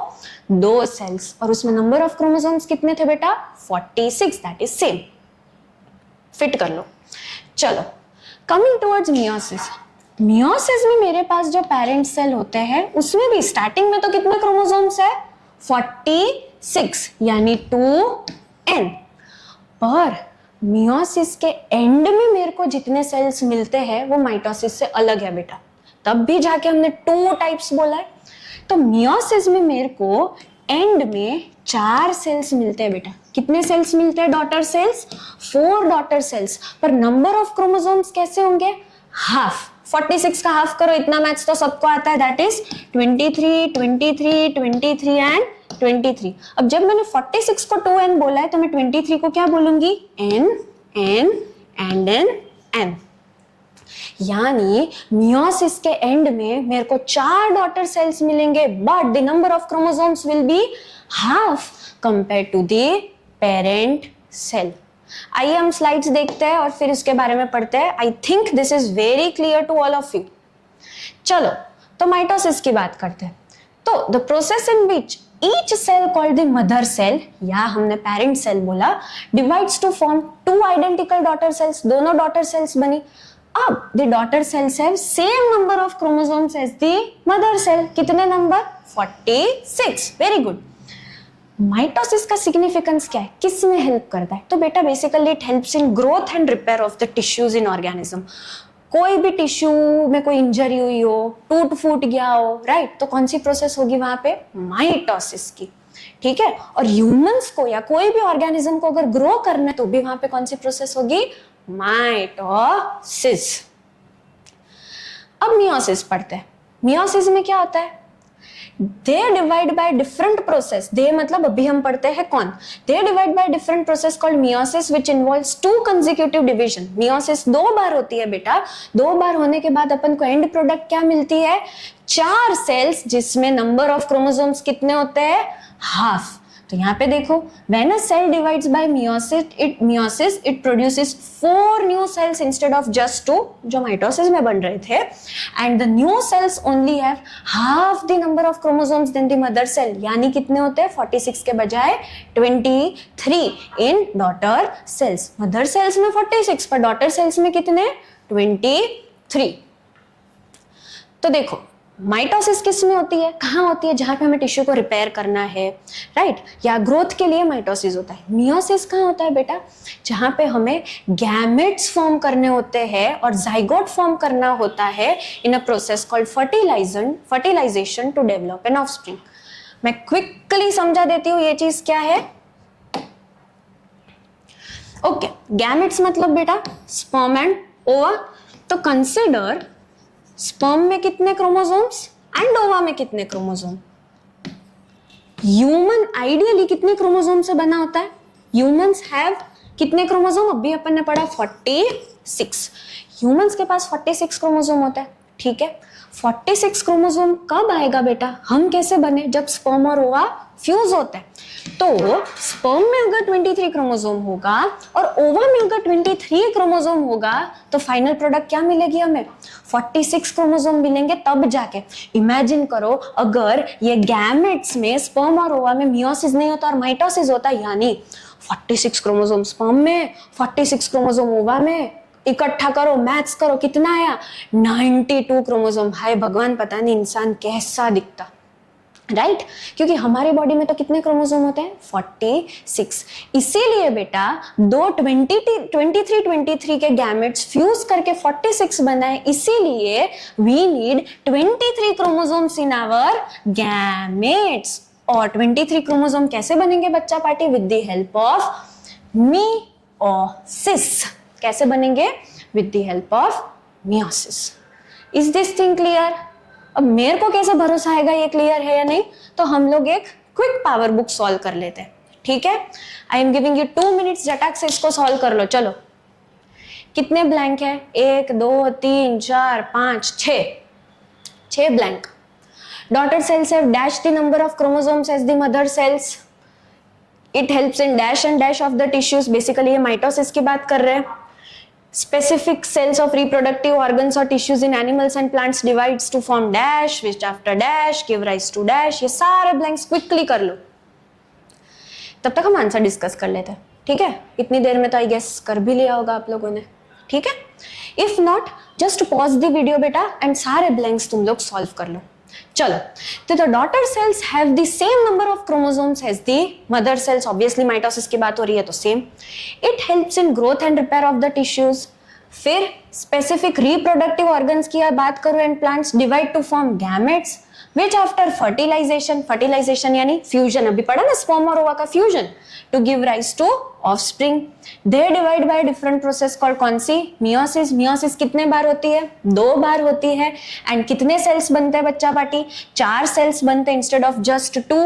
2 सेल्स। और उसमें नंबर ऑफ क्रोमोसोम्स कितने थे बेटा? 46, दैट इज सेम। फिट कर लो। चलो, कमिंग टुवर्ड्स मियोसिस। मियोसिस में मेरे पास जो पेरेंट सेल होते हैं उसमें भी स्टार्टिंग में तो कितने क्रोमोसोम्स है? 46 यानी 2n। पर मियोसिस के एंड में मेरे को जितने सेल्स मिलते हैं वो माइटोसिस से अलग है बेटा, तब भी जाके हमने 2 टाइप्स बोला है। तो मियोसिस में मेरे को एंड में 4 सेल्स मिलते हैं बेटा। कितने सेल्स मिलते हैं? Daughter cells, 4 daughter sales. पर नंबर ऑफ क्रोमोसोम्स कैसे होंगे? हाफ। 46 का हाफ करो, इतना मैथ्स तो सबको आता है, दैट इज 23, 23, 23 एंड 23। अब जब मैंने 46 को 2n बोला है तो मैं 23 को क्या बोलूंगी? n n and n। यानी मियोसिस के एंड में मेरे को 4 डॉटर सेल्स मिलेंगे, but the number of chromosomes will be half compare to the parent cell. आइए हम स्लाइड्स देखते हैं और फिर इसके बारे में पढ़ते हैं। I think this is very clear to all of you. चलो तो माइटोसिस की बात करते हैं। तो the process in which each cell called the mother cell या हमने parent cell बोला divides to form 2 identical daughter cells, दोनों daughter cells बनी। अब the daughter cells have same number of chromosomes as the mother cell। कितने number? 46। Very good. Mitosis का significance क्या है? किस में हेल्प करता है? तो बेटा basically it helps in growth and repair of the tissues in organism. कोई भी टिश्यू में कोई इंजरी हुई हो, टूट फूट गया हो, राइट, तो कौन सी प्रोसेस होगी वहां पे? माइटोसिस की। ठीक है। और ह्यूमंस को या कोई भी ऑर्गेनिज्म को अगर ग्रो करना है तो भी वहां पे कौन सी प्रोसेस होगी? माइटोसिस। अब मियोसिस पढ़ते हैं। मियोसिस में क्या होता है? They divide by different process। they मतलब अभी हम पढ़ते हैं कौन? They divide by different process called meiosis which involves 2 consecutive division। meiosis 2 बार होती है बेटा। 2 बार होने के बाद अपन को एंड प्रोडक्ट क्या मिलती है? 4 सेल्स जिसमें नंबर ऑफ क्रोमोसोम्स कितने होते हैं? हाफ। तो यहाँ पे देखो, when a cell divides by meiosis it produces 4 new cells instead of just 2 जो माइटोसिस में बन रहे थे, and the new cells only have half the number of chromosomes than the mother cell। यानी कितने होते हैं? 46 के बजाय 23 in daughter cells। Mother cells में 46 पर डॉटर सेल्स में कितने? 23। तो देखो माइटोसिस किस में होती है? कहाँ होती है? जहां पे हमें टिश्यू को रिपेयर करना है, राइट, या ग्रोथ के लिए माइटोसिस होता है। मियोसिस कहाँ होता है बेटा? जहां पे हमें गैमेट्स फॉर्म करने होते हैं और जाइगोट फॉर्म करना होता है in a process called fertilisation to develop an offspring. मैं क्विकली समझा देती हूँ ये चीज क्या है। ओके, गैमेट्स मतलब बेटा स्पर्म एंड ओवा। तो कंसिडर स्पर्म में कितने क्रोमोसोम्स एंड ओवा में कितने क्रोमोसोम? ह्यूमन आइडियली कितने क्रोमोसोम से बना होता है? ह्यूमंस हैव कितने क्रोमोसोम? अभी अपन ने पढ़ा 46। ह्यूमंस के पास 46 क्रोमोसोम होता है। ठीक है। 46 क्रोमोसोम कब आएगा बेटा? हम कैसे बने? जब स्पर्म और ओवा फ्यूज होते हैं। तो स्पर्म में अगर 23 क्रोमोसोम होगा और ओवा में अगर 23 क्रोमोसोम होगा तो फाइनल प्रोडक्ट क्या मिलेगी हमें? 46 क्रोमोसोम मिलेंगे तब जाके। इमेजिन करो अगर ये गैमेट्स में स्पर्म और ओवा में मियोसिस नहीं होता और माइटोसिस होता, यानी 46 क्रोमोसोम स्पर्म में, 46 क्रोमोसोम ओवा में, इकट्ठा करो, मैथ्स करो, कितना आया? 92 क्रोमोसोम। हाय भगवान, पता नहीं इंसान कैसा दिखता, राइट क्योंकि हमारे बॉडी में तो कितने क्रोमोसोम होते हैं? 46। इसीलिए बेटा दो 23 के गैमेट्स फ्यूज करके 46 बनाए, इसीलिए we need 23 chromosomes in our gametes. और 23 क्रोमोसोम कैसे बनेंगे बच्चा party? With the help of meiosis. कैसे बनेंगे? With the help of meiosis. Is this thing clear? अब मेरे को कैसे भरोसा आएगा ये क्लियर है या नहीं? तो हम लोग एक क्विक पावर बुक सॉल्व कर लेते हैं। ठीक है, I am giving you 2 minutes, झटक से इसको सॉल्व कर लो। चलो, कितने ब्लैंक है? 1 2 3 4 5 6 blank. Daughter cells have dash the number of chromosomes as the mother cells. It helps in dash and dash of the tissues. Basically ये माइटोसिस की बात कर रहे हैं। Specific cells of reproductive organs or tissues in animals and plants divides to form dash, which after dash give rise to dash। ये सारे blanks quickly कर लो, तब तक हम आंसर डिस्कस कर लेते हैं। ठीक है, इतनी देर में तो आई गेस कर भी लिया होगा आप लोगों ने। ठीक है, if not just pause the video बेटा एंड सारे ब्लैंक्स तुम लोग सॉल्व कर लो. चलो, तो the daughter cells have the same number of chromosomes as the mother cells. Obviously mitosis की बात हो रही है तो same. It helps in growth and repair of the tissues. फिर स्पेसिफिक रिप्रोडक्टिव ऑर्गन्स की बात करूं and plants divide to form gametes which after fertilization यानी फ्यूजन, अभी पढ़ा ना स्पर्म और ओवा का fusion, to give rise to offspring. They divide by different process called कौन सी? Meiosis. Meiosis कितने बार होती है? 2 बार होती है. एंड कितने सेल्स बनते हैं बच्चा पार्टी? 4 सेल्स बनते हैं इंस्टेड ऑफ जस्ट 2,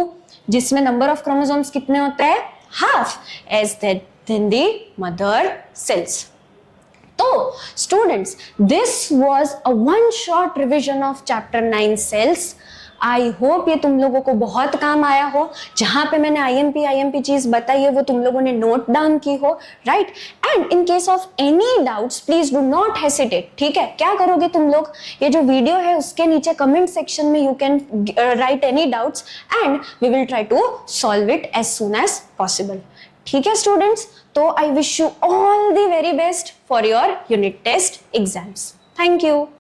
जिसमें नंबर ऑफ क्रोमोसोम्स कितने होते हैं? Half as that in the mother cells. तो students, this was a one short revision of chapter 9 cells. I hope ये तुम लोगों को बहुत काम आया हो. जहां पे मैंने आईएमपी चीज बताई है वो तुम लोगों ने नोट डाउन की हो, right? And in case of any doubts please do not hesitate. ठीक है, क्या करोगे तुम लोग? ये जो वीडियो है उसके नीचे कमेंट सेक्शन में you can write any doubts and we will try to solve it as soon as possible. ठीक है स्टूडेंट्स, तो I wish you all the very best for your unit test exams. Thank you.